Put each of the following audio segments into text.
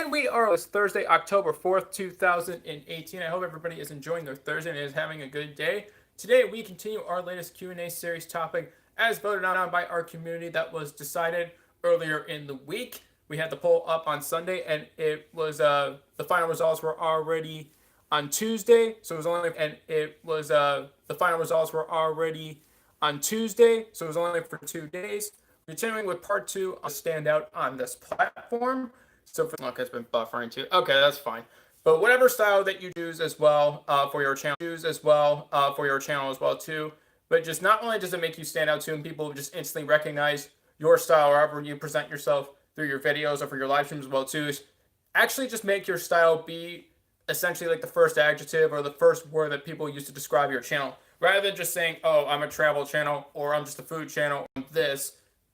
And we are, it's Thursday, October 4th, 2018. I hope everybody is enjoying their Thursday and is having a good day. Today we continue our latest Q&A series topic as voted on by our community that was decided earlier in the week. We had the poll up on Sunday and it was the final results were already on Tuesday. So it was only the final results were already on Tuesday. So it was only for 2 days. Continuing with part two, I'll stand out on this platform. So for okay, it's been buffering too. Okay, that's fine. But whatever style that you choose as well for your channel, as well too. But just not only does it make you stand out too, and people just instantly recognize your style wherever you present yourself through your videos or for your live streams as well too. Is actually just make your style be essentially like the first adjective or the first word that people use to describe your channel, rather than just saying, "Oh, I'm a travel channel" or "I'm just a food channel." This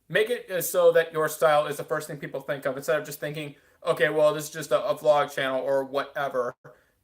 make it so that your style is the first thing people think of instead of just thinking, okay, well, this is just a vlog channel or whatever.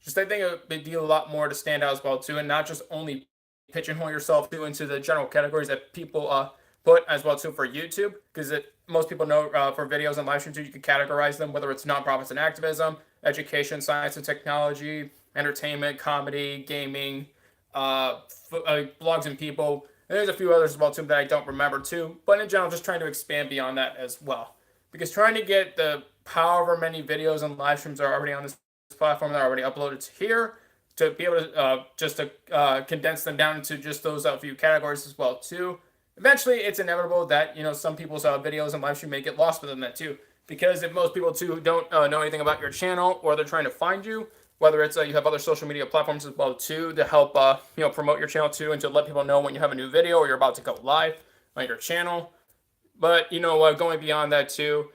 Just I think it would be a lot more to stand out as well too, and not just only pigeonhole yourself too into the general categories that people put as well too for YouTube, because most people know for videos and live streams you can categorize them, whether it's nonprofits and activism, education, science and technology, entertainment, comedy, gaming, blogs and people. And there's a few others as well too that I don't remember too, but in general, just trying to expand beyond that as well, because trying to get the however many videos and live streams are already on this platform that are already uploaded to here, to be able to condense them down into just those few categories as well too. Eventually, it's inevitable that some people's videos and live stream may get lost within that too, because if most people too don't know anything about your channel, or they're trying to find you, whether it's you have other social media platforms as well too to help promote your channel too, and to let people know when you have a new video or you're about to go live on your channel. But going beyond that too,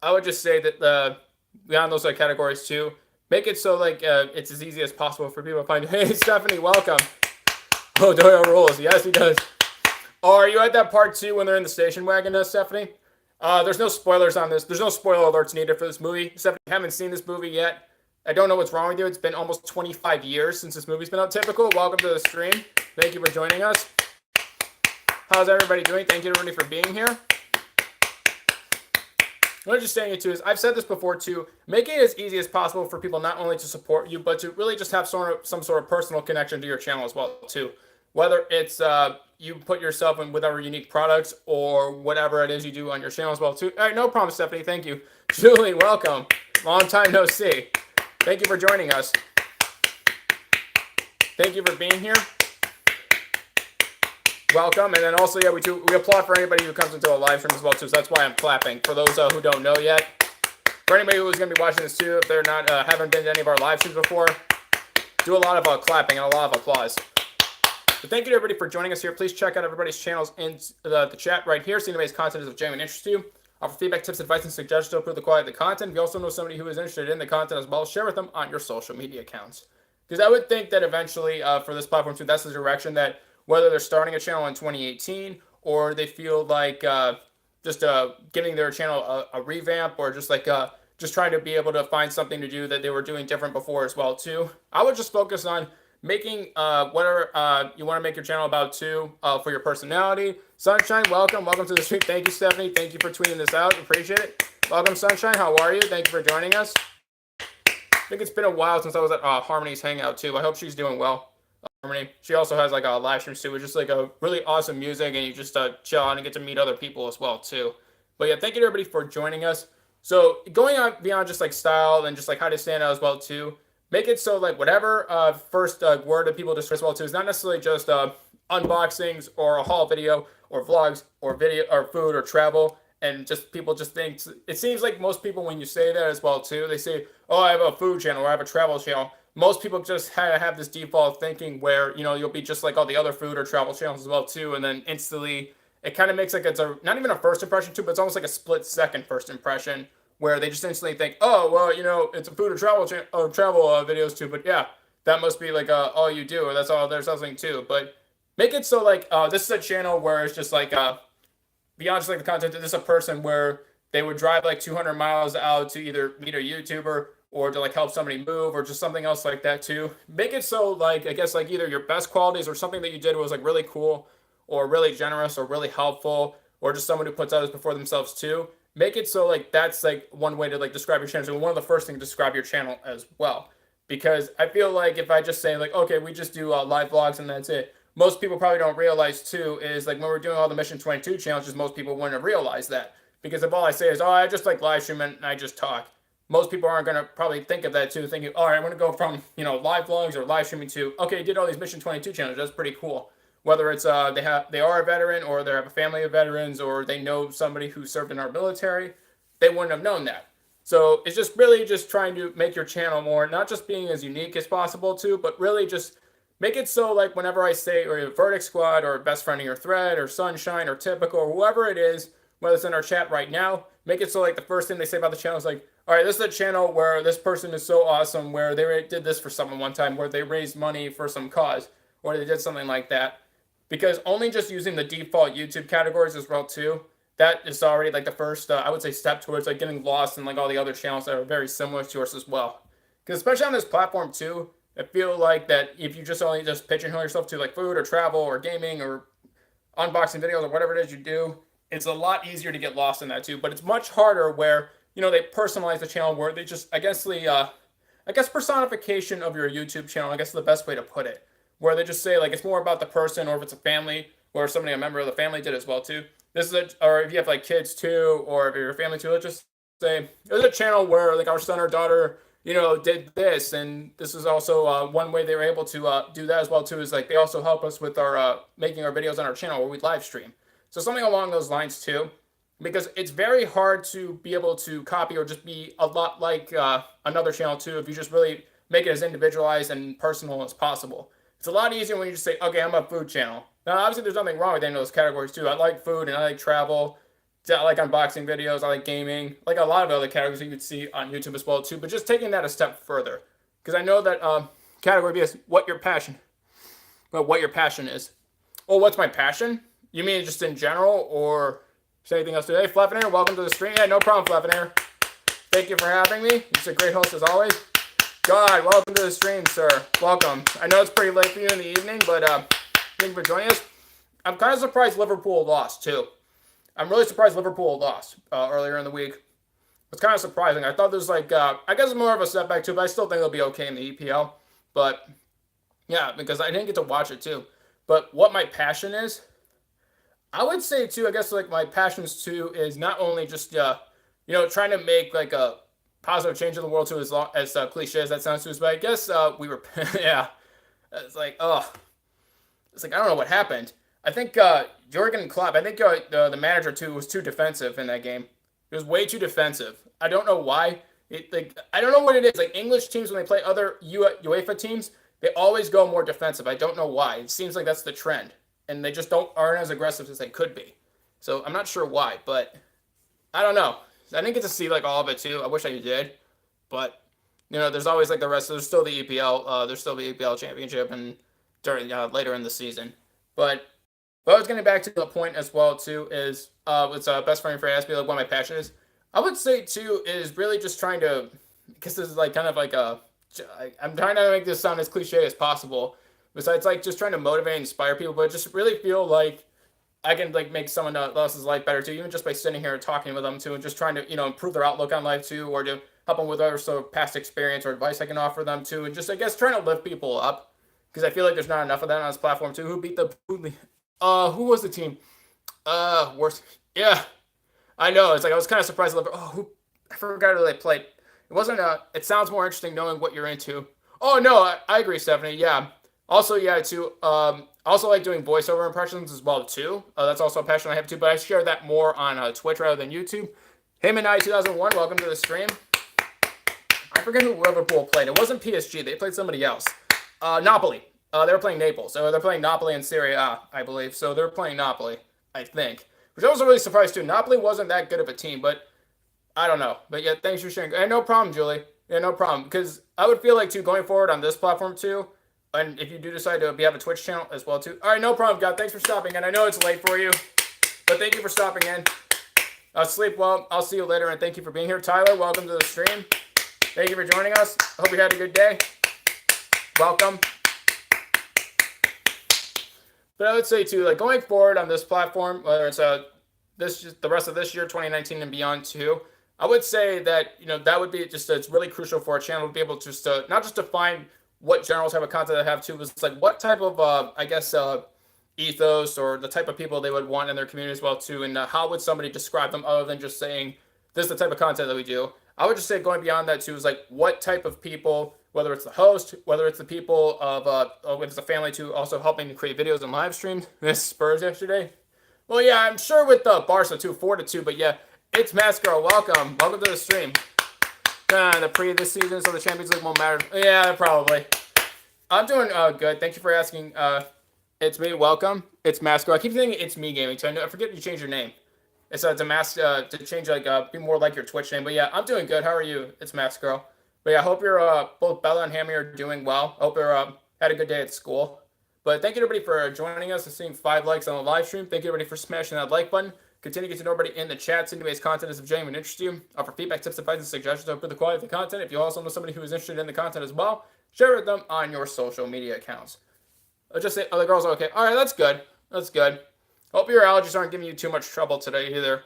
I would just say that beyond those categories too, make it so it's as easy as possible for people to find. Hey, Stephanie, welcome. Oh, Doyle rules. Yes, he does. Oh, are you at that part too when they're in the station wagon, Stephanie? There's no spoilers on this. There's no spoiler alerts needed for this movie. Stephanie, you haven't seen this movie yet. I don't know what's wrong with you. It's been almost 25 years since this movie's been out. Typical. Welcome to the stream. Thank you for joining us. How's everybody doing? Thank you everybody for being here. What I'm just saying it too is, I've said this before too, make it as easy as possible for people not only to support you, but to really just have some sort of personal connection to your channel as well too. Whether it's you put yourself in whatever unique products or whatever it is you do on your channel as well too. All right, no problem, Stephanie. Thank you. Julie, welcome. Long time no see. Thank you for joining us. Thank you for being here. Welcome, and then also, we applaud for anybody who comes into a live stream as well too. So that's why I'm clapping. For those who don't know yet, for anybody who's going to be watching this too, if they're not haven't been to any of our live streams before, do a lot of clapping and a lot of applause. So thank you to everybody for joining us here. Please check out everybody's channels in the chat right here. See anybody's content is of genuine interest to you. Offer feedback, tips, advice, and suggestions to improve the quality of the content. If you also know somebody who is interested in the content as well, share with them on your social media accounts. Because I would think that eventually for this platform too, that's the direction that, whether they're starting a channel in 2018 or they feel like just giving their channel a revamp, or just just trying to be able to find something to do that they were doing different before as well too. I would just focus on making whatever you want to make your channel about too for your personality. Sunshine, welcome to the stream. Thank you, Stephanie. Thank you for tweeting this out. Appreciate it. Welcome, Sunshine. How are you? Thank you for joining us. I think it's been a while since I was at Harmony's Hangout too. I hope she's doing well. Harmony. She also has a live stream too, which is a really awesome music, and you just chill out and get to meet other people as well too. But yeah, thank you to everybody for joining us. So going on beyond just style and just how to stand out as well too, make it so whatever first word that people discuss as well too is not necessarily just unboxings or a haul video or vlogs or video or food or travel, and just people just think, it seems like most people when you say that as well too, they say, oh, I have a food channel or I have a travel channel. Most people just have this default thinking where you'll be just like all the other food or travel channels as well too, and then instantly it kind of makes it's not even a first impression too, but it's almost like a split second first impression, where they just instantly think, oh well, it's a food or travel videos too, but yeah, that must be all you do, or that's all there's something too. But make it so this is a channel where it's just beyond just the content, this is a person where they would drive 200 miles out to either meet a YouTuber or to help somebody move, or just something else like that too. Make it so I guess either your best qualities or something that you did was really cool or really generous or really helpful, or just someone who puts others before themselves too. make it so like that's like one way to like describe your channel. So one of the first things to describe your channel as well. Because I feel like if I just say like, okay, we just do live vlogs and that's it. Most people probably don't realize too is like when we're doing all the Mission 22 challenges, most people wouldn't have realized that. Because if all I say is, oh, I just like live stream and I just talk, most people aren't going to probably think of that too, thinking, all right, I'm going to go from, live vlogs or live streaming to, okay, did all these Mission 22 challenges. That's pretty cool. Whether it's they are a veteran or they have a family of veterans or they know somebody who served in our military, they wouldn't have known that. So it's just really just trying to make your channel more, not just being as unique as possible too, but really just make it so like whenever I say or Verdict Squad or Best Friend in Your Thread or Sunshine or Typical or whoever it is, whether it's in our chat right now, make it so like the first thing they say about the channel is like, all right, this is a channel where this person is so awesome, where they did this for someone one time, where they raised money for some cause, or they did something like that. Because only just using the default YouTube categories as well too, that is already like the first, I would say, step towards like getting lost in like all the other channels that are very similar to yours as well. Because especially on this platform too, I feel like that if you just only just pigeonhole yourself to like food or travel or gaming or unboxing videos or whatever it is you do, it's a lot easier to get lost in that too. But it's much harder where, they personalize the channel where they just, I guess personification of your YouTube channel, I guess is the best way to put it. Where they just say like it's more about the person, or if it's a family, or somebody a member of the family did as well too. This is or if you have like kids too, or if you're a family too, let's just say there's a channel where like our son or daughter, did this, and this is also one way they were able to do that as well too. Is like they also help us with our making our videos on our channel where we live stream. So something along those lines too, because it's very hard to be able to copy or just be a lot like another channel too if you just really make it as individualized and personal as possible. It's a lot easier when you just say, okay, I'm a food channel. Now, obviously, there's nothing wrong with any of those categories, too. I like food, and I like travel. I like unboxing videos. I like gaming. Like a lot of other categories you could see on YouTube as well, too. But just taking that a step further. Because I know that category B is what your passion is. Oh, what's my passion? You mean just in general, or is anything else today? Fleffinair, welcome to the stream. Yeah, no problem, Fleffinair. Thank you for having me. You're a great host as always. God, welcome to the stream, sir. Welcome. I know it's pretty late for you in the evening, but thank you for joining us. I'm kind of surprised Liverpool lost, too. I'm really surprised Liverpool lost earlier in the week. It's kind of surprising. I thought there's like, I guess more of a setback, too, but I still think they'll be okay in the EPL. But, yeah, because I didn't get to watch it, too. But what my passion is, I would say, too, I guess like my passions, too, is not only just, trying to make like a positive change in the world too, as cliche as that sounds to us, but I guess we were, yeah. It's like, I don't know what happened. I think Jurgen Klopp, I think the manager too was too defensive in that game. It was way too defensive. I don't know why. I don't know what it is. Like English teams when they play other UEFA teams, they always go more defensive. I don't know why. It seems like that's the trend, and they just aren't as aggressive as they could be. So I'm not sure why, but I don't know. I didn't get to see like all of it too. I wish I did, but there's always like the rest. There's still the EPL. There's still the EPL championship and during later in the season. But I was getting back to the point as well too is it's best friend for asked me like what my passion is. I would say too is really just trying to, because this is like kind of like I'm trying to make this sound as cliche as possible. Besides like just trying to motivate and inspire people, but just really feel like I can like make someone else's life better too, even just by sitting here and talking with them too, and just trying to improve their outlook on life too, or to help them with other past experience or advice I can offer them too, and just I guess trying to lift people up, because I feel like there's not enough of that on this platform too. Who beat who was the team? Worst. Yeah, I know. It's like I was kind of surprised. I forgot who they played. It wasn't. It sounds more interesting knowing what you're into. Oh no, I agree, Stephanie. Yeah. Also, yeah, too. Also like doing voiceover impressions as well too. That's also a passion I have too. But I share that more on Twitch rather than YouTube. Him and I 2001. Welcome to the stream. I forget who Liverpool played. It wasn't PSG. They played somebody else. Napoli. They were playing Naples. So they're playing Napoli in Serie A, I believe. So they're playing Napoli, I think. Which I was really surprised too. Napoli wasn't that good of a team, but I don't know. But yeah, thanks for sharing. Hey, no problem, Julie. Yeah, no problem. Because I would feel like too going forward on this platform too. And if you do decide to have a Twitch channel as well too. All right, no problem, God. Thanks for stopping in. I know it's late for you, but thank you for stopping in. Sleep well. I'll see you later, and thank you for being here. Tyler, welcome to the stream. Thank you for joining us. Hope you had a good day. Welcome. But I would say too, like going forward on this platform, whether it's the rest of this year, 2019 and beyond too. I would say that that would be just it's really crucial for our channel to be able to just not just to find what general type of content they have too, but it's like what type of I guess ethos or the type of people they would want in their community as well too, and how would somebody describe them other than just saying this is the type of content that we do. I would just say going beyond that too is like what type of people, whether it's the host, whether it's the people of if it's a family too, also helping to create videos and live streams. This Spurs yesterday. Well, yeah, I'm sure with Barca too, 4-2, but yeah, it's Mascaro. Welcome to the stream. The previous season, so the Champions League won't matter. Yeah, probably. I'm doing good. Thank you for asking. It's me. Welcome. It's Mascaro. I keep thinking it's me gaming, so I forget you changed your name. It's to change be more like your Twitch name. But yeah, I'm doing good. How are you? It's Mascaro. But yeah, I hope you're both Bella and Hammy are doing well. I hope you're had a good day at school. But thank you everybody for joining us and seeing 5 likes on the live stream. Thank you everybody for smashing that like button. Continue to get to know everybody in the chat. Send today's content is of genuine interest to you. Offer feedback, tips, advice, and suggestions to improve the quality of the content. If you also know somebody who is interested in the content as well, share it with them on your social media accounts. I'll just say, the girls are okay. All right, that's good. That's good. Hope your allergies aren't giving you too much trouble today either.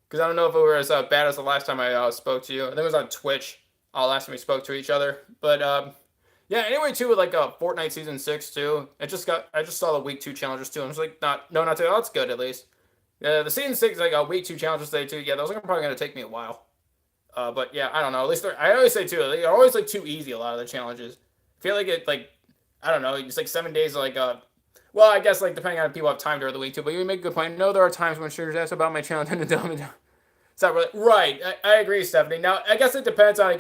Because I don't know if it were as bad as the last time I spoke to you. I think it was on Twitch last time we spoke to each other. But yeah, anyway, too, with Fortnite Season 6, too. I just saw the Week 2 challenges, too. And I was like, not today. Oh, that's good, at least. The Season 6, Week 2 challenges today, too. Yeah, those are probably going to take me a while. But, yeah, I don't know. At least I always say, too, they're always, too easy, a lot of the challenges. I feel like it, I don't know, it's 7 days, well, I guess, depending on if people have time during the week, too. But you make a good point. No, there are times when streamers ask about my channel and tell me it's not really... Right. I agree, Stephanie. Now, I guess it depends on,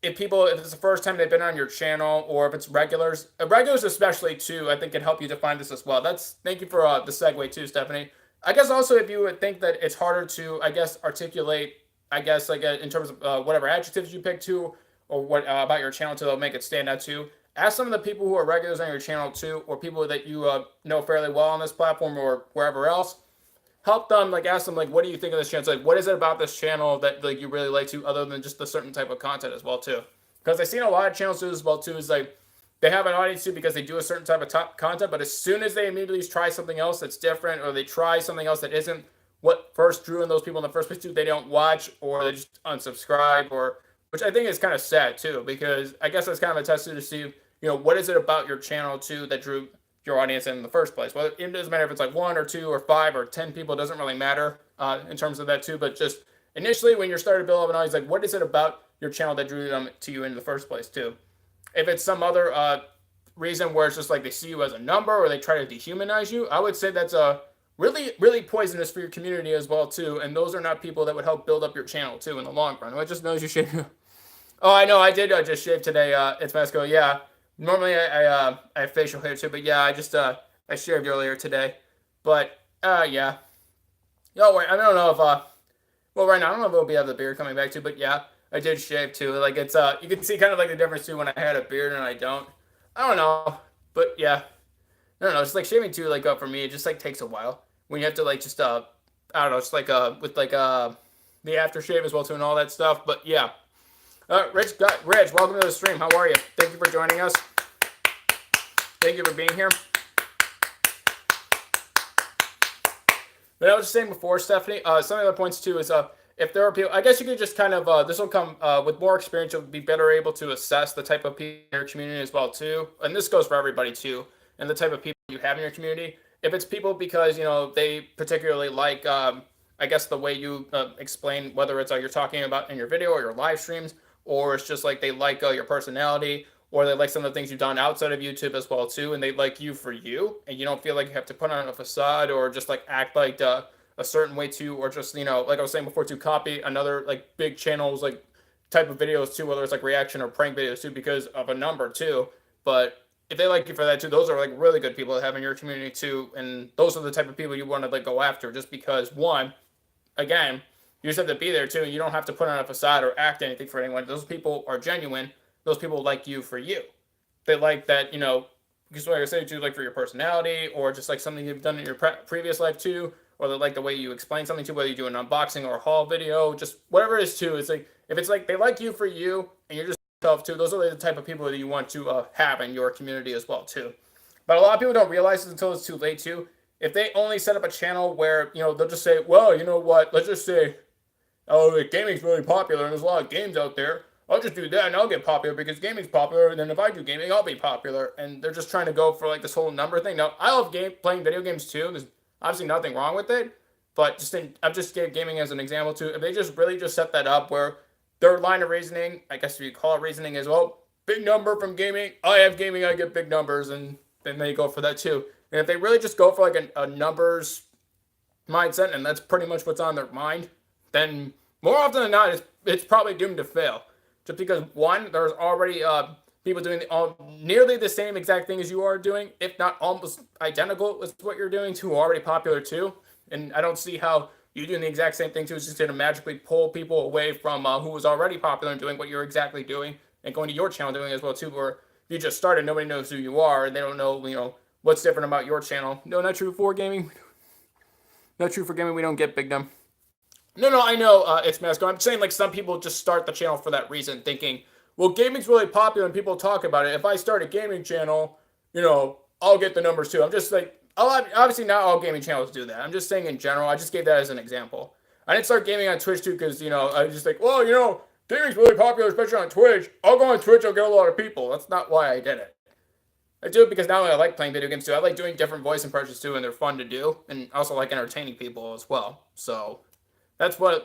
if it's the first time they've been on your channel or if it's regulars. Regulars especially, too, I think can help you define this as well. Thank you for the segue, too, Stephanie. I guess also if you would think that it's harder to, articulate, in terms of whatever adjectives you pick, too, or what about your channel to make it stand out, too. Ask some of the people who are regulars on your channel, too, or people that you know fairly well on this platform or wherever else. Help them, ask them, what do you think of this channel? What is it about this channel that, you really like to, other than just a certain type of content as well, too? Because I've seen a lot of channels do this as well, too, is, they have an audience, too, because they do a certain type of content, but as soon as they immediately try something else that's different, or they try something else that isn't what first drew in those people in the first place, too, they don't watch, or they just unsubscribe, which I think is kind of sad, too, because I guess that's kind of a test to see, what is it about your channel, too, that drew your audience in the first place. Well, it doesn't matter if it's 1 or 2 or 5 or 10 people. It doesn't really matter in terms of that too. But just initially, when you're starting to build up an audience, what is it about your channel that drew them to you in the first place too? If it's some other reason where it's just they see you as a number or they try to dehumanize you, I would say that's really, really poisonous for your community as well too. And those are not people that would help build up your channel too in the long run. I just knows you shave. Oh, I know. I did just shave today. It's Mesco. Yeah. Normally I have facial hair too, but yeah, I shaved earlier today. But yeah. Oh wait, I don't know if well right now I don't know if it'll be have the beard coming back too, but yeah, I did shave too. It's you can see kind of the difference too when I had a beard and I don't. I don't know, but yeah, I don't know. It's shaving too. For me, it just takes a while when you have to just I don't know. It's with the aftershave as well too and all that stuff. But yeah. Rich, welcome to the stream. How are you? Thank you for joining us. Thank you for being here. But I was just saying before, Stephanie, some of the other points too is if there are people, I guess you could just kind of, this will come with more experience, you'll be better able to assess the type of people in your community as well too. And this goes for everybody too, and the type of people you have in your community. If it's people because, they particularly I guess the way you explain, whether it's you're talking about in your video or your live streams, or it's just they like your personality, or they like some of the things you've done outside of YouTube as well too, and they like you for you, and you don't feel like you have to put on a facade or just act a certain way too, or just like I was saying before, to copy another big channels type of videos too, whether it's reaction or prank videos too, because of a number too. But if they like you for that too, those are really good people to have in your community too, and those are the type of people you want to go after, just because one, again, you just have to be there too. You don't have to put on a facade or act anything for anyone. Those people are genuine. Those people like you for you. They like that, just like I said, too, for your personality, or just something you've done in your previous life too, or they like the way you explain something to, whether you do an unboxing or a haul video, just whatever it is too. It's if it's they like you for you, and you're just yourself too. Those are the type of people that you want to have in your community as well too. But a lot of people don't realize this until it's too late too. if they only set up a channel where, they'll just say, well, you know what, let's just say, oh, gaming's really popular and there's a lot of games out there. I'll just do that and I'll get popular because gaming's popular. And then if I do gaming, I'll be popular. And they're just trying to go for like this whole number thing. Now, I love playing video games too. There's obviously nothing wrong with it. But I've just gave gaming as an example too. If they just really just set that up where their line of reasoning, I guess you call it reasoning, is, well, big number from gaming. I have gaming, I get big numbers. And then they go for that too. And if they really just go for like a numbers mindset, and that's pretty much what's on their mind, then more often than not, it's probably doomed to fail. Just because, one, there's already people doing nearly the same exact thing as you are doing, if not almost identical with what you're doing, who are already popular too. And I don't see how you doing the exact same thing too is just going to magically pull people away from who was already popular and doing what you're exactly doing, and going to your channel doing as well too, where if you just started, nobody knows who you are, and they don't know, what's different about your channel. No, not true for gaming. Not true for gaming. We don't get big dumb. No, I know it's mascot. I'm saying like some people just start the channel for that reason, thinking, well, gaming's really popular and people talk about it. If I start a gaming channel, I'll get the numbers too. I'm just like, obviously not all gaming channels do that. I'm just saying in general. I just gave that as an example. I didn't start gaming on Twitch too because, I was just like, well, gaming's really popular, especially on Twitch. I'll go on Twitch, I'll get a lot of people. That's not why I did it. I do it because not only I like playing video games too, I like doing different voice impressions too, and they're fun to do, and also like entertaining people as well. So those are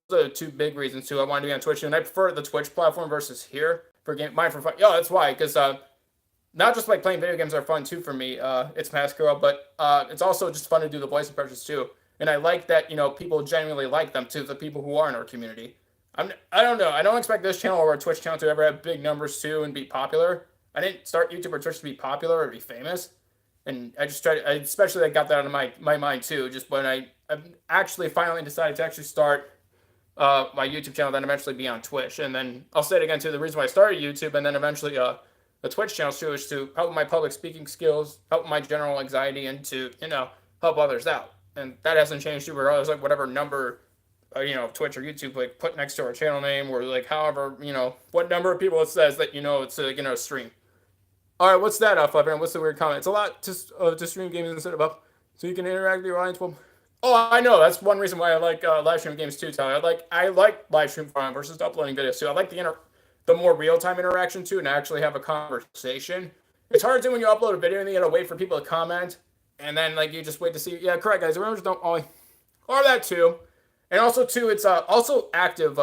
the two big reasons too. I wanted to be on Twitch, and I prefer the Twitch platform versus here for mine for fun. Yeah, that's why, because not just like playing video games are fun too for me. It's Mascaro, but it's also just fun to do the voice impressions too. And I like that people genuinely like them too. The people who are in our community. I don't know. I don't expect this channel or a Twitch channel to ever have big numbers too and be popular. I didn't start YouTube or Twitch to be popular or be famous. And I just tried, especially I got that out of my mind too. Just when I actually finally decided to actually start my YouTube channel, then eventually be on Twitch. And then I'll say it again too, the reason why I started YouTube and then eventually the Twitch channel too is to help my public speaking skills, help my general anxiety, and to, help others out. And that hasn't changed too, regardless like whatever number, Twitch or YouTube like put next to our channel name, or like however, what number of people it says that, it's a stream. All right, what's that, Flapper? What's the weird comment? It's a lot to stream games instead of up, so you can interact with your audience. Well, I know that's one reason why I like live stream games too, Tyler. I like live stream fun versus uploading videos too. I like the more real time interaction too, and actually have a conversation. It's hard to when you upload a video and you gotta wait for people to comment, and then like you just wait to see. Yeah, correct, guys. Remember, don't or that too, and also too, it's also active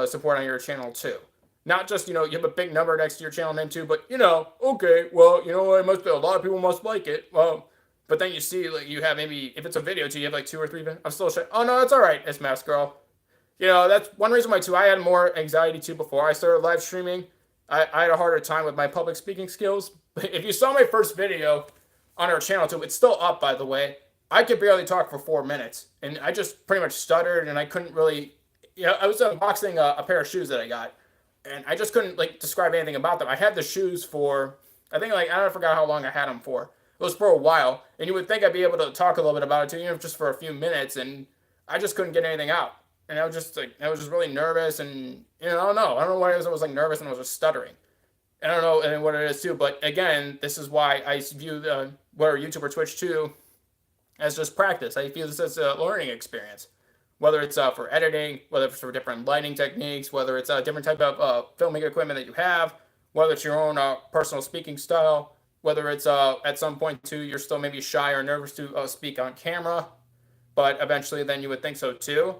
support on your channel too. Not just, you have a big number next to your channel name too, but, okay, well, it must be, a lot of people must like it. Well, but then you see, like, you have maybe, if it's a video too, you have like 2 or 3, I'm still shy. Oh, no, that's all right, it's Mask Girl. That's one reason why too, I had more anxiety too before I started live streaming. I had a harder time with my public speaking skills. If you saw my first video on our channel too, it's still up, by the way. I could barely talk for 4 minutes, and I just pretty much stuttered, and I couldn't really, I was unboxing a pair of shoes that I got. And I just couldn't describe anything about them. I had the shoes for, I think I forgot how long I had them for. It was for a while, and you would think I'd be able to talk a little bit about it too, just for a few minutes, and I just couldn't get anything out. And I was just really nervous, and I don't know why I was nervous and I was just stuttering. I don't know and what it is too, but again, this is why I view whether YouTube or Twitch too as just practice. I view this as a learning experience. Whether it's for editing, whether it's for different lighting techniques, whether it's a different type of filming equipment that you have, whether it's your own personal speaking style, whether it's at some point too, you're still maybe shy or nervous to speak on camera, but eventually then you would think so too.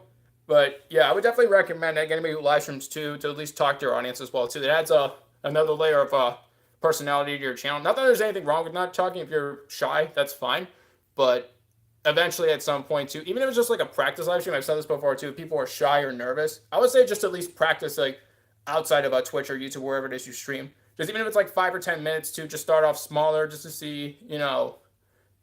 But yeah, I would definitely recommend anybody who live streams too to at least talk to your audience as well too. It adds another layer of personality to your channel. Not that there's anything wrong with not talking. If you're shy, that's fine, but eventually at some point too, even if it's just like a practice live stream, I've said this before too, people are shy or nervous, I would say just at least practice outside of Twitch or YouTube, wherever it is you stream. Just even if it's 5 or 10 minutes to just start off smaller, just to see,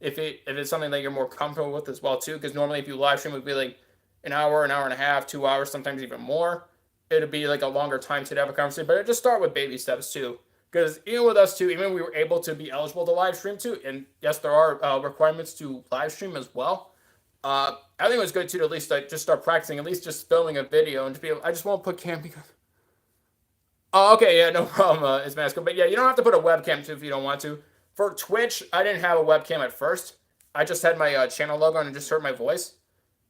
if it's something that you're more comfortable with as well too. Because normally if you live stream, it would be an hour and a half, 2 hours, sometimes even more. It'd be a longer time to have a conversation, but just start with baby steps too. Because even with us too, even we were able to be eligible to live stream too, and yes, there are requirements to live stream as well. I think it was good too to at least just start practicing, at least just filming a video and to be able, I just won't put cam because. Oh, okay, yeah, no problem. It's Masco, but yeah, you don't have to put a webcam too if you don't want to. For Twitch, I didn't have a webcam at first, I just had my channel logo and just heard my voice.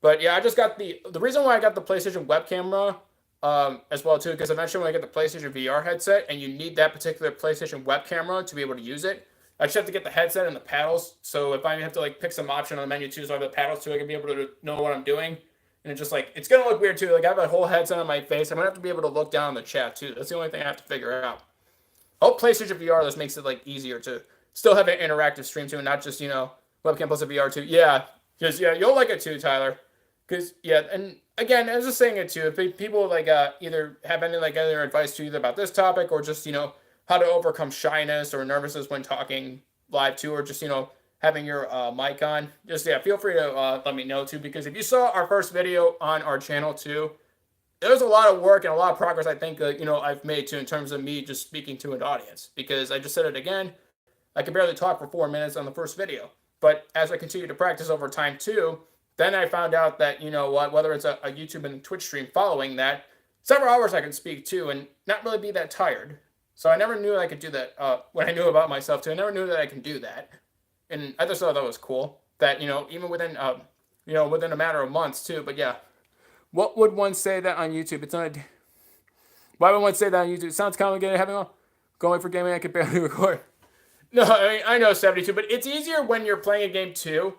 But yeah, I just got the reason why I got the PlayStation web camera as well too, because eventually when I get the PlayStation VR headset and you need that particular PlayStation web camera to be able to use it, I just have to get the headset and the paddles. So if I have to like pick some option on the menu too, so I have the paddles too, I can be able to know what I'm doing. And it's just like it's gonna look weird too. Like I have a whole headset on my face. I'm gonna have to be able to look down on the chat too. That's the only thing I have to figure out. Oh, PlayStation VR just makes it like easier to still have an interactive stream too, and not just webcam plus a VR too. Yeah, because yeah, you'll like it too, Tyler. Because yeah, and again, I was just saying it too. If people like either have any like other advice to either about this topic or just how to overcome shyness or nervousness when talking live too, or just having your mic on, just yeah, feel free to let me know too. Because if you saw our first video on our channel too, there's a lot of work and a lot of progress I think I've made too in terms of me just speaking to an audience. Because I just said it again, I could barely talk for 4 minutes on the first video, but as I continue to practice over time too, then I found out that whether it's a YouTube and Twitch stream following that, several hours I can speak too and not really be that tired. So I never knew I could do that when I knew about myself too. I never knew that I can do that, and I just thought that was cool. That even within within a matter of months too. But yeah, what would one say that on YouTube? It's not. Why would one say that on YouTube? It sounds complicated. Having going for gaming, I could barely record. No, I mean I know 72, but it's easier when you're playing a game too,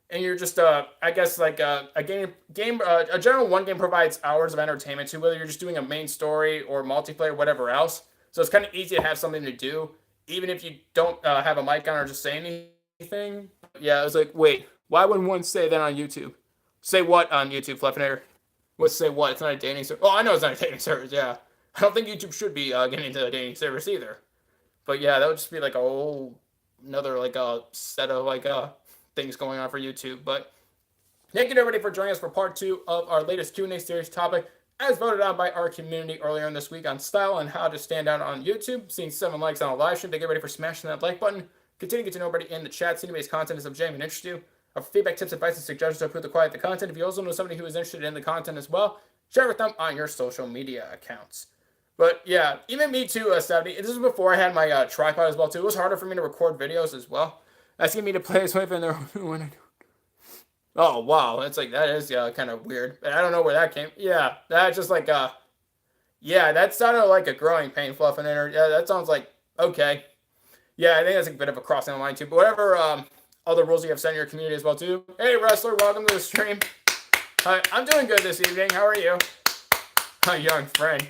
and you're just I guess like a game a general one game provides hours of entertainment too, whether you're just doing a main story or multiplayer, whatever else. So it's kind of easy to have something to do, even if you don't have a mic on or just say anything. Yeah, I was like, wait, why wouldn't one say that on YouTube? Say what on YouTube, Fleffinator? What say what? It's not a dating service. Oh, I know it's not a dating service. Yeah, I don't think YouTube should be getting into a dating service either. But yeah, that would just be like a whole another like a set of like things going on for YouTube. But thank you to everybody for joining us for part 2 of our latest Q&A series topic, as voted on by our community earlier in this week on style and how to stand out on YouTube. Seeing 7 likes on a live stream. Thank you everybody for smashing that like button. Continue to get to know everybody in the chat. See anybody's content is of genuine interest to you. Our feedback, tips, advice, and suggestions to improve the quality of the content. If you also know somebody who is interested in the content as well, share with them on your social media accounts. But yeah, even me too, 70. This was before I had my tripod as well too. It was harder for me to record videos as well. Asking me to play as wife in there when I don't. Oh wow, that's like that is kind of weird. I don't know where that came. Yeah, that's just like yeah, that sounded like a growing pain, Fluffinator. Yeah, that sounds like okay. Yeah, I think that's a bit of a crossing the line too. But whatever other rules you have set in your community as well too. Hey wrestler, welcome to the stream. Hi, I'm doing good this evening. How are you? My young friend.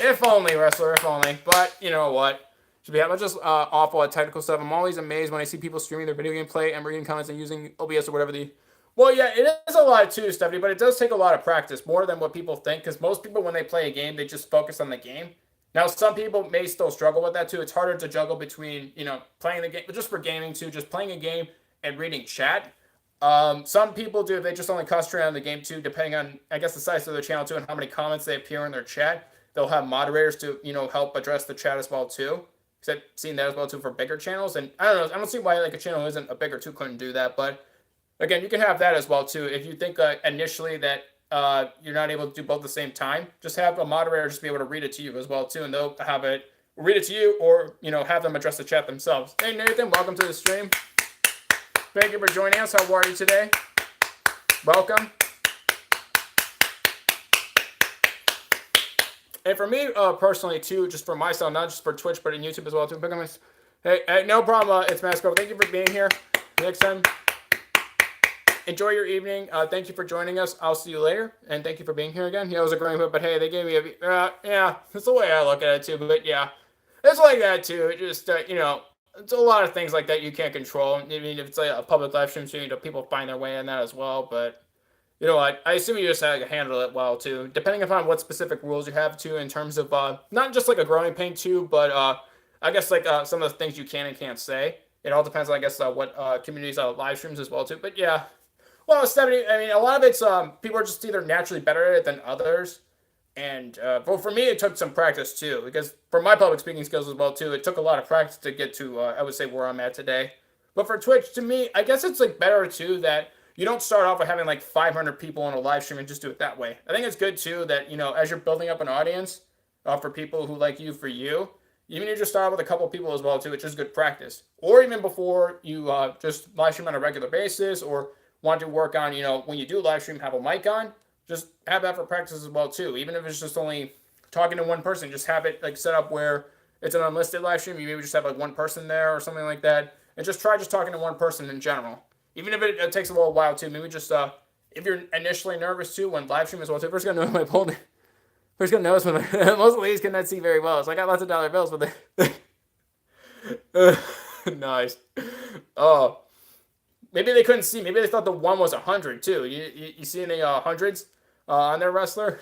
If only, wrestler, if only. But you know what? I'm just awful at technical stuff. I'm always amazed when I see people streaming their video game play and reading comments and using OBS or whatever the. Well, yeah, it is a lot too, Stephanie, but it does take a lot of practice, more than what people think, because most people, when they play a game, they just focus on the game. Now, some people may still struggle with that too. It's harder to juggle between, playing the game, but just for gaming too, just playing a game and reading chat. Some people do, they just only concentrate on the game too, depending on, I guess, the size of their channel too and how many comments they appear in their chat. They'll have moderators to, help address the chat as well too. Because I've seen that as well too for bigger channels, and I don't know. I don't see why like a channel isn't a bigger too couldn't do that. But again, you can have that as well too. If you think initially that you're not able to do both at the same time, just have a moderator just be able to read it to you as well too, and they'll have it read it to you, or have them address the chat themselves. Hey Nathan, welcome to the stream. Thank you for joining us. How are you today? Welcome. And for me, personally, too, just for myself, not just for Twitch, but in YouTube as well, too. Hey, no problem. It's Masco. Thank you for being here. Next time, enjoy your evening. Thank you for joining us. I'll see you later. And thank you for being here again. Yeah, it was a great move, but hey, they gave me a... yeah, that's the way I look at it, too. But yeah, it's like that, too. It just, it's a lot of things like that you can't control. I mean, if it's like a public live stream, so, people find their way in that as well, but... I assume you just have to handle it well, too. Depending upon what specific rules you have, too, in terms of, not just like a growing pain, too, but I guess like some of the things you can and can't say. It all depends on, I guess, what communities live streams as well, too. But yeah, well, Stephanie, I mean, a lot of it's, people are just either naturally better at it than others. And, but for me, it took some practice, too, because for my public speaking skills as well, too, it took a lot of practice to get to, I would say, where I'm at today. But for Twitch, to me, I guess it's like better, too, that you don't start off with having like 500 people on a live stream and just do it that way. I think it's good too that, as you're building up an audience for people who like you for you, even if you just start with a couple people as well too, it's just good practice. Or even before you just live stream on a regular basis, or want to work on, when you do live stream, have a mic on, just have that for practice as well too. Even if it's just only talking to one person, just have it like set up where it's an unlisted live stream. You maybe just have like one person there or something like that, and just try just talking to one person in general. Even if it takes a little while too, maybe just if you're initially nervous too when live stream as well too. First gonna know my poll. First gonna notice when most ladies cannot see very well, so I got lots of dollar bills, but they nice. Oh, maybe they couldn't see. Maybe they thought the one was 100 too. You see any hundreds on their wrestler?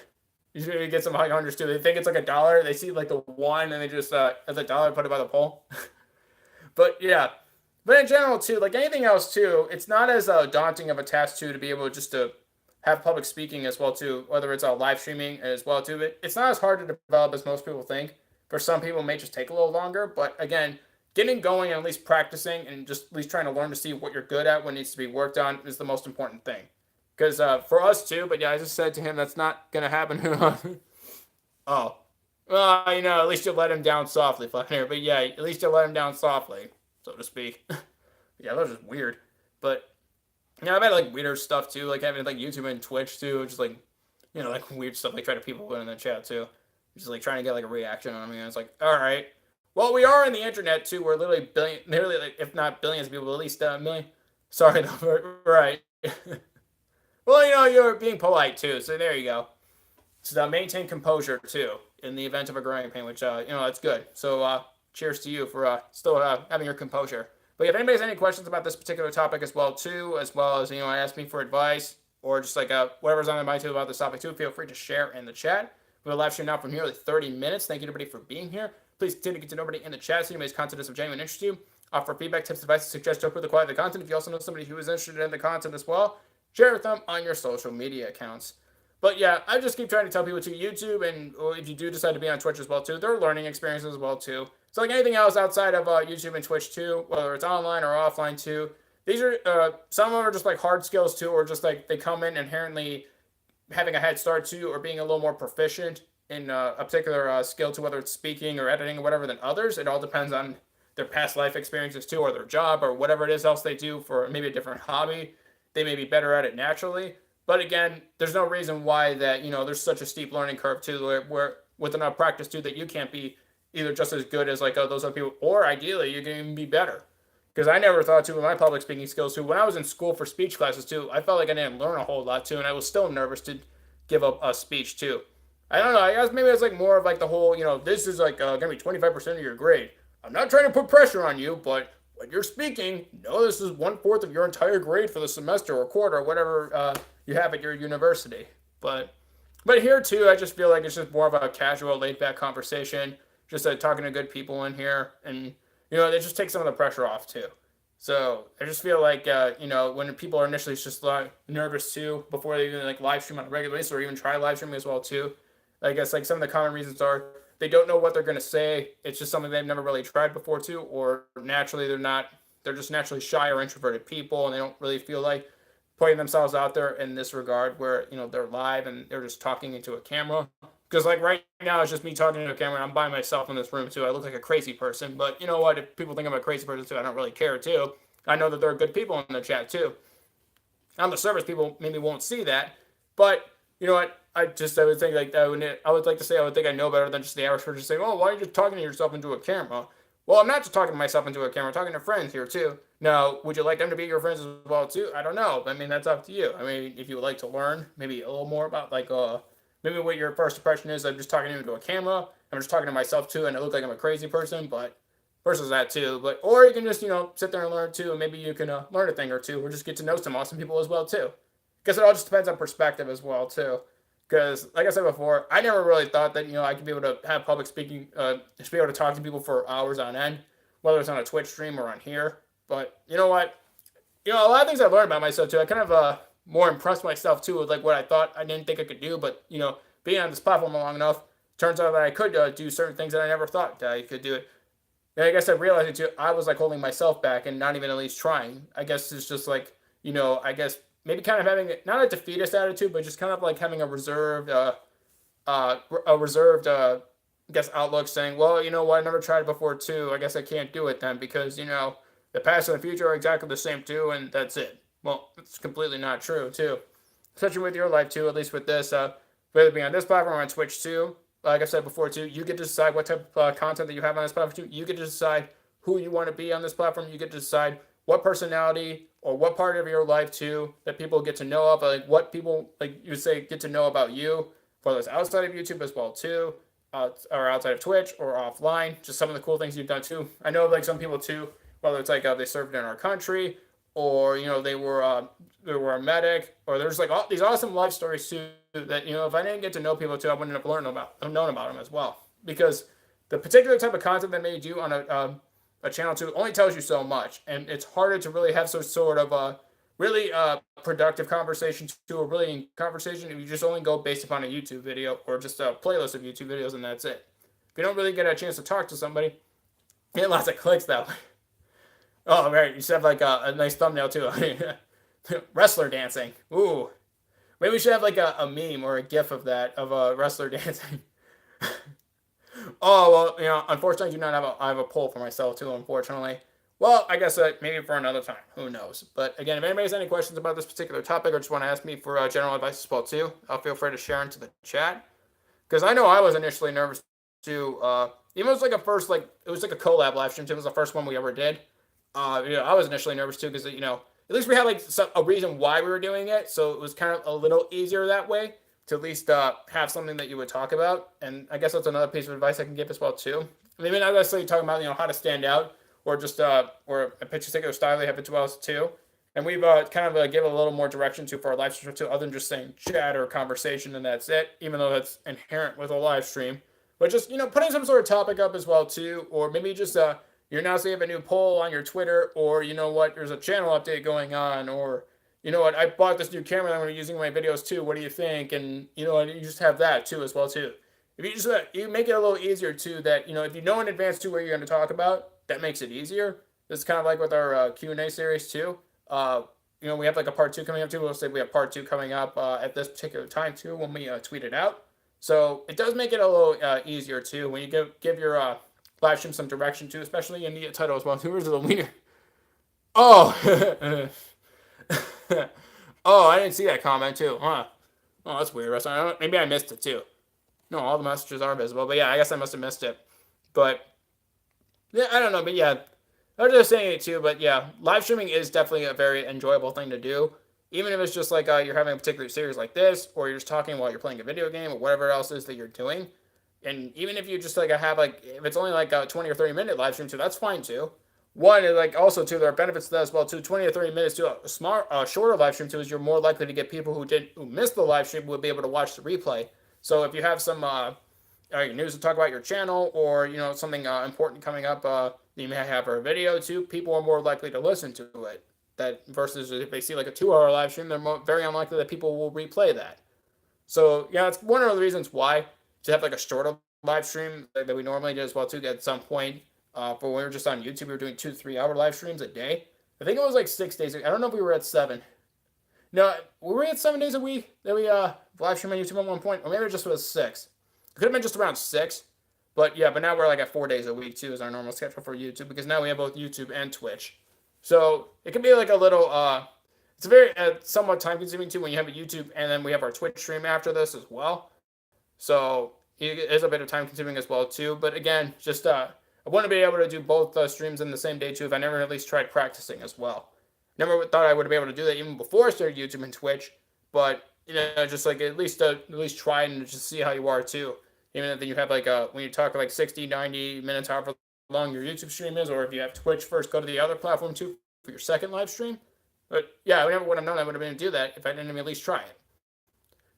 You maybe get some high hundreds too. They think it's like $1. They see like the one and they just as $1 put it by the pole. But yeah, but in general too, like anything else too, it's not as daunting of a task too to be able just to have public speaking as well too, whether it's live streaming as well too. It's not as hard to develop as most people think. For some people, it may just take a little longer. But again, getting going and at least practicing and just at least trying to learn to see what you're good at, what needs to be worked on, is the most important thing. Because for us too, but yeah, I just said to him that's not gonna happen. Oh, well, at least you let him down softly, Flatter. But yeah, at least you let him down softly, so to speak. Yeah, that was just weird. But I've had like weirder stuff too, like having like YouTube and Twitch too, just like like weird stuff like trying to people put in the chat too, just like trying to get like a reaction on me. And it's like, all right, well, we are in the internet too. We're literally nearly like, if not billions of people, at least a million. Sorry, right. Well, you're being polite too, so there you go. So maintain composure too in the event of a growing pain, which that's good. So cheers to you for still having your composure. But if anybody has any questions about this particular topic as well as ask me for advice or just like whatever's on my mind too about this topic too, feel free to share in the chat. We have a live stream now for nearly 30 minutes. Thank you everybody for being here. Please continue to get to know everybody in the chat so anybody's content is of genuine interest to you. Offer feedback, tips, advice, suggestions to improve the quality of the content. If you also know somebody who is interested in the content as well, share with them on your social media accounts. But yeah, I just keep trying to tell people to YouTube, and if you do decide to be on Twitch as well too, they're learning experiences as well too. So like anything else outside of YouTube and Twitch too, whether it's online or offline too, these are some of them are just like hard skills too, or just like they come in inherently having a head start too, or being a little more proficient in a particular skill to, whether it's speaking or editing or whatever, than others. It all depends on their past life experiences too, or their job, or whatever it is else they do for maybe a different hobby. They may be better at it naturally. But again, there's no reason why that, there's such a steep learning curve too, where with enough practice too, that you can't be either just as good as like those other people, or ideally you can even be better. Because I never thought too with my public speaking skills too, when I was in school for speech classes too, I felt like I didn't learn a whole lot too, and I was still nervous to give up a speech too. I don't know, I guess maybe it's like more of like the whole, this is like going to be 25% of your grade. I'm not trying to put pressure on you, but when you're speaking, this is 1/4 of your entire grade for the semester or quarter or whatever you have at your university. But here too, I just feel like it's just more of a casual, laid-back conversation, just talking to good people in here, and they just take some of the pressure off too. So I just feel like when people are initially just nervous too before they even like live stream on a regular basis or even try live streaming as well too. I guess like some of the common reasons are they don't know what they're going to say. It's just something they've never really tried before too, or naturally they're just naturally shy or introverted people, and they don't really feel like putting themselves out there in this regard where they're live and they're just talking into a camera. Because like right now it's just me talking to a camera, and I'm by myself in this room too. I look like a crazy person, but you know what, if people think I'm a crazy person too, I don't really care too. I know that there are good people in the chat too. On the surface, people maybe won't see that, but you know what, I would think like I would like to say I would think I know better than just the average person saying, oh, why are you just talking to yourself into a camera? Well, I'm not just talking to myself into a camera, I'm talking to friends here too. Now, would you like them to be your friends as well too? I don't know. I mean, that's up to you. I mean, if you would like to learn maybe a little more about like maybe what your first impression is, I'm just talking into a camera, I'm just talking to myself too, and I look like I'm a crazy person, but versus that too. But or you can just sit there and learn too, and maybe you can learn a thing or two, or just get to know some awesome people as well too. Because it all just depends on perspective as well too. Because like I said before, I never really thought that I could be able to have public speaking, just be able to talk to people for hours on end, whether it's on a Twitch stream or on here. But you know what? A lot of things I learned about myself too. I kind of more impressed myself too with like what I thought I didn't think I could do. But being on this platform long enough, turns out that I could do certain things that I never thought I could do it. And I guess I realized it too. I was like holding myself back and not even at least trying. I guess it's just like I guess maybe kind of having not a defeatist attitude, but just kind of like having a reserved guess, outlook saying, well, you know what, I never tried it before too. I guess I can't do it then because, the past and the future are exactly the same too, and that's it. Well, it's completely not true too. Especially with your life too, at least with this, whether it be on this platform or on Twitch too. Like I said before too, you get to decide what type of content that you have on this platform too. You get to decide who you want to be on this platform. You get to decide what personality or what part of your life too that people get to know of, like what people like you say get to know about you, whether it's outside of YouTube as well too, or outside of Twitch or offline. Just some of the cool things you've done too. I know like some people too, whether it's like they served in our country or they were a medic, or there's like all these awesome life stories too that if I didn't get to know people too, I wouldn't have known about them as well, because the particular type of content they made you on a channel too only tells you so much, and it's harder to really have some sort of a really productive conversation to a really conversation if you just only go based upon a YouTube video or just a playlist of YouTube videos and that's it. If you don't really get a chance to talk to somebody, you get lots of clicks that way. Oh, right. You should have like a nice thumbnail too. Wrestler dancing. Ooh. Maybe we should have like a meme or a gif of that, of a wrestler dancing. Oh, well, unfortunately, I do not have a poll for myself too, unfortunately. Well, I guess maybe for another time. Who knows? But again, if anybody has any questions about this particular topic or just want to ask me for general advice as well too, feel free to share into the chat. Because I know I was initially nervous too. Even it was like it was like a collab live stream too. It was the first one we ever did. I was initially nervous too because at least we had like a reason why we were doing it, so it was kind of a little easier that way to at least have something that you would talk about. And I guess that's another piece of advice I can give as well too. Maybe not necessarily talking about how to stand out or just or a particular style they have it well too. And we've kind of given a little more direction to for our live stream too, other than just saying chat or conversation and that's it, even though that's inherent with a live stream. But just putting some sort of topic up as well too, or maybe just you're now saying you have a new poll on your Twitter, or there's a channel update going on, or I bought this new camera that I'm going to be using in my videos too. What do you think? And you just have that too as well too. If you just you make it a little easier too, that if you know in advance too what you're going to talk about, that makes it easier. It's kind of like with our Q&A series too. We have like a part 2 coming up too. We'll say we have part 2 coming up at this particular time too when we tweet it out. So it does make it a little easier too when you give your live stream some direction too, especially in the title as well. Who is the winner? Oh, oh, I didn't see that comment too. Huh? Oh, that's weird. Maybe I missed it too. No, all the messages are visible, but yeah, I guess I must have missed it. But yeah, I don't know, but yeah, I was just saying it too. But yeah, live streaming is definitely a very enjoyable thing to do. Even if it's just like you're having a particular series like this, or you're just talking while you're playing a video game, or whatever else is that you're doing. And even if you just have if it's only like a 20 or 30 minute live stream too, that's fine too. One is also too, there are benefits to that as well too. 20 or 30 minutes to a shorter live stream too is you're more likely to get people who missed the live stream will be able to watch the replay. So if you have some news to talk about your channel, or something important coming up, you may have a video too, people are more likely to listen to it. That versus if they see like a 2-hour live stream, they're very unlikely that people will replay that. So yeah, it's one of the reasons why to have like a shorter live stream that we normally do as well too. At some point, for when we were just on YouTube, we were doing 2-3 hour live streams a day. I think it was like 6 days. I don't know if we were at 7. No, were we at 7 days a week that we live stream on YouTube at one point, or maybe it just was 6. It could have been just around 6, but yeah. But now we're like at 4 days a week too, is our normal schedule for YouTube, because now we have both YouTube and Twitch. So it can be like a little it's very somewhat time consuming too when you have a YouTube and then we have our Twitch stream after this as well. So it is a bit of time consuming as well too. But again, just I want to be able to do both streams in the same day too if I never at least tried practicing as well. Never thought I would be able to do that even before I started YouTube and Twitch. But just like at least try and just see how you are too. Even if you have like when you talk like 60, 90 minutes, however long your YouTube stream is, or if you have Twitch first, go to the other platform too for your second live stream. But yeah, I never would have known I would have been able to do that if I didn't at least try it.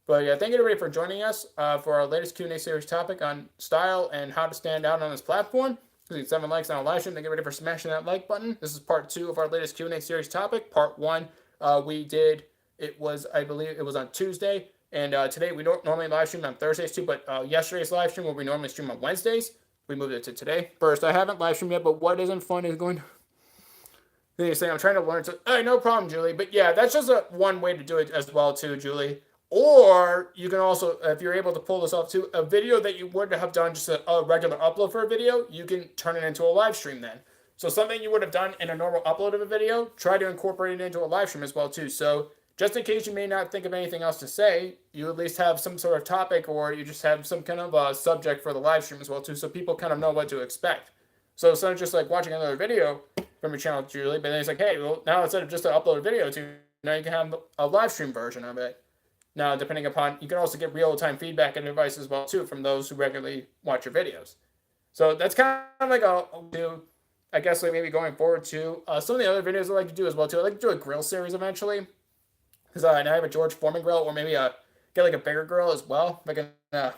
But yeah, thank you everybody for joining us for our latest Q&A series topic on style and how to stand out on this platform. We need 7 likes on our live stream. Thank you everybody for smashing that like button. This is part 2 of our latest Q&A series topic. Part 1, I believe it was on Tuesday. And today we don't normally live stream on Thursdays too, but yesterday's live stream where we normally stream on Wednesdays, we moved it to today. First, I haven't live streamed yet, but what isn't fun is going to... Then you say, I'm trying to learn. So, hey, no problem, Julie. But yeah, that's just one way to do it as well too, Julie. Or you can also, if you're able to pull this off too, a video that you would have done just a regular upload for a video, you can turn it into a live stream then. So something you would have done in a normal upload of a video, try to incorporate it into a live stream as well too. So just in case you may not think of anything else to say, you at least have some sort of topic, or you just have some kind of a subject for the live stream as well too, so people kind of know what to expect. So instead of just like watching another video from your channel, Julie, but then it's like, hey, well, now instead of just to upload a video to, now you can have a live stream version of it. Now, depending upon, you can also get real-time feedback and advice as well too from those who regularly watch your videos. So that's kind of like I guess like maybe going forward too. Some of the other videos I like to do as well too. I like to do a grill series eventually, because now I have a George Foreman grill, or maybe get like a bigger grill as well. If I can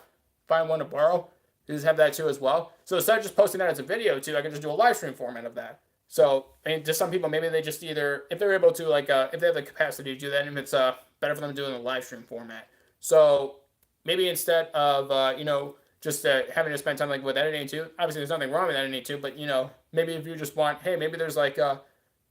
find one to borrow, just have that too as well. So instead of just posting that as a video too, I can just do a live stream format of that. So I mean, just some people, maybe they just either, if they're able to, like if they have the capacity to do that, and if it's better for them to do it in a live stream format. So maybe instead of just having to spend time like with editing too. Obviously, there's nothing wrong with editing too, but maybe if you just want, hey, maybe there's like for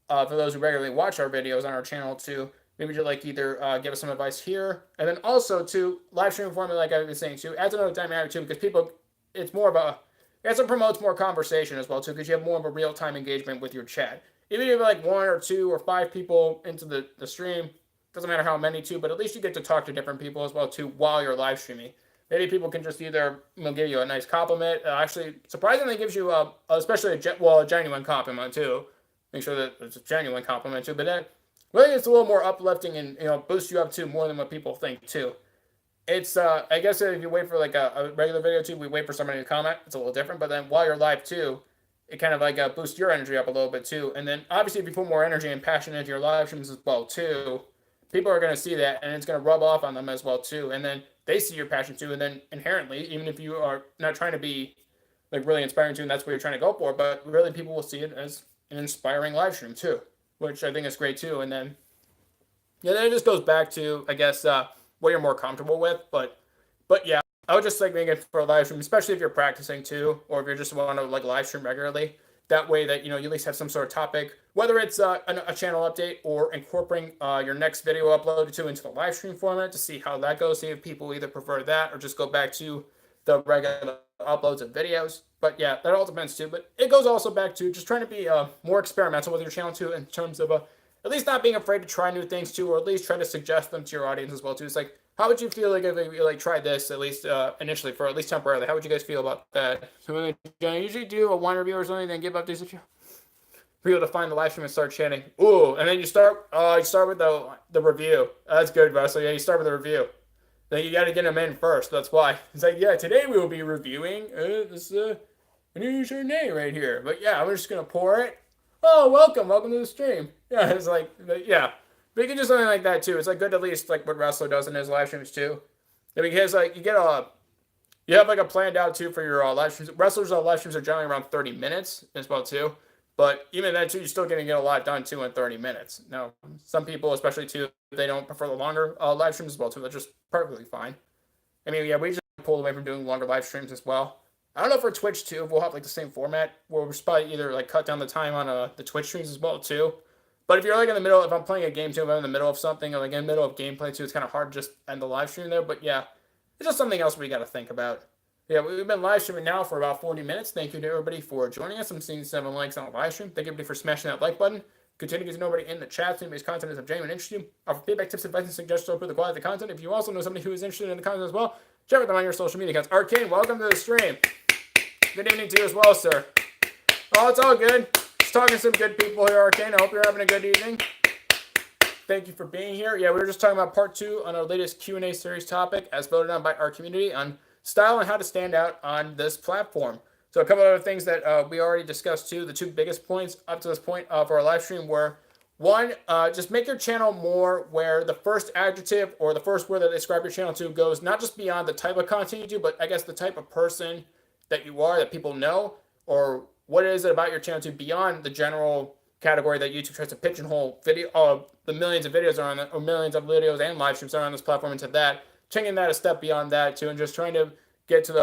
those who regularly watch our videos on our channel too, maybe just like either give us some advice here, and then also to live stream format, like I was saying too, adds another dynamic too, because people, it's more of a, it also promotes more conversation as well too, because you have more of a real time engagement with your chat. Even if you have like 1 or 2 or 5 people into the stream, doesn't matter how many too, but at least you get to talk to different people as well too while you're live streaming. Maybe people can just either give you a nice compliment. Actually, surprisingly, gives you especially a genuine compliment too. Make sure that it's a genuine compliment too. But then, really, it's a little more uplifting and boosts you up too more than what people think too. It's I guess if you wait for like a regular video too, we wait for somebody to comment. It's a little different. But then while you're live too, it kind of like boosts your energy up a little bit too. And then obviously, if you put more energy and passion into your live streams as well too, people are going to see that, and it's going to rub off on them as well too. And then they see your passion too, and then inherently, even if you are not trying to be like really inspiring to, and that's what you're trying to go for, but really people will see it as an inspiring live stream too, which I think is great too. And then then it just goes back to, I guess, what you're more comfortable with. But yeah, I would just like make it for a live stream, especially if you're practicing too, or if you just want to like live stream regularly. That way that you at least have some sort of topic, whether it's a channel update or incorporating your next video uploaded to into the live stream format, to see how that goes. See if people either prefer that or just go back to the regular uploads of videos. But yeah, that all depends too. But it goes also back to just trying to be more experimental with your channel too, in terms of at least not being afraid to try new things too, or at least try to suggest them to your audience as well too. It's like, how would you feel like if you like tried this at least initially, for at least temporarily? How would you guys feel about that? So when I usually do a wine review or something, then give updates if you for people to find the live stream and start chatting. Ooh, and then you start with the review. That's good, bro. So yeah, you start with the review. Then you got to get them in first. That's why. It's like, yeah, today we will be reviewing this a new Chardonnay right here. But yeah, I'm just gonna pour it. Oh, welcome to the stream. Yeah, it's like, yeah. But you can do something like that too. It's like good, at least like what Wrestler does in his live streams too. Because like you have like a planned out too for your live streams. Wrestlers' live streams are generally around 30 minutes as well too. But even then too, you're still going to get a lot done too in 30 minutes. Now, some people, especially too, they don't prefer the longer live streams as well too. That's just perfectly fine. I mean, yeah, we just pulled away from doing longer live streams as well. I don't know for Twitch too if we'll have like the same format where we'll probably either like cut down the time on the Twitch streams as well too. But if you're like in the middle, if I'm playing a game too, if I'm in the middle of something, or like in the middle of gameplay too, it's kind of hard to just end the live stream there. But yeah, it's just something else we got to think about. Yeah, we've been live streaming now for about 40 minutes. Thank you to everybody for joining us. I'm seeing 7 likes on the live stream. Thank you everybody for smashing that like button. Continue to get to know everybody in the chat. If anybody's content is of genuine interest to you, offer feedback, tips, advice, and suggestions to improve the quality of the content. If you also know somebody who is interested in the content as well, share with them on your social media accounts. Arcane, welcome to the stream. Good evening to you as well, sir. Oh, it's all good. Just talking to some good people here, Arcane. I hope you're having a good evening. Thank you for being here. Yeah, we were just talking about part 2 on our latest Q&A series topic, as voted on by our community, on style and how to stand out on this platform. So a couple of other things that we already discussed too. The 2 biggest points up to this point of our live stream were, 1, just make your channel more where the first adjective or the first word that they describe your channel to goes not just beyond the type of content you do, but I guess the type of person that you are, that people know, or what is it about your channel to beyond the general category that YouTube tries to pigeonhole video, the millions of videos are on, or millions of videos and live streams are on this platform, into that, taking that a step beyond that too, and just trying to get to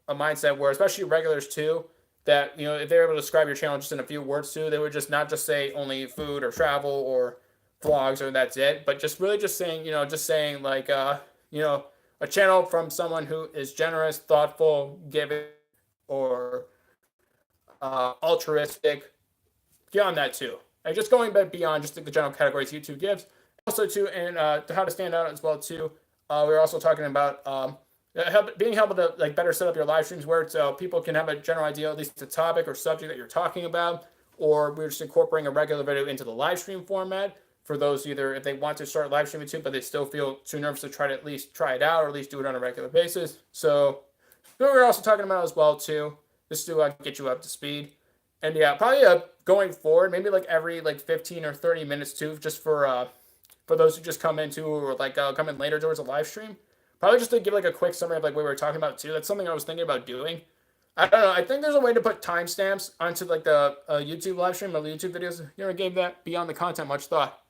a mindset where, especially regulars too, that if they're able to describe your channel just in a few words too, they would just not just say only food or travel or vlogs or that's it, but just really just saying, like, a channel from someone who is generous, thoughtful, giving, or altruistic, beyond that too. Like just going beyond just the general categories YouTube gives. Also too, and how to stand out as well too. We were also talking about being able to like better set up your live streams where so people can have a general idea, at least the topic or subject that you're talking about, or we're just incorporating a regular video into the live stream format for those either if they want to start live streaming too, but they still feel too nervous to try to at least try it out or at least do it on a regular basis. So we were also talking about as well too, just to get you up to speed. And yeah, probably going forward, maybe like every like 15 or 30 minutes too, just for those who just come into or like come in later towards a live stream. Probably just to give like a quick summary of like what we were talking about too. That's something I was thinking about doing. I don't know. I think there's a way to put timestamps onto like the YouTube live stream or the YouTube videos. You never gave that beyond the content much thought.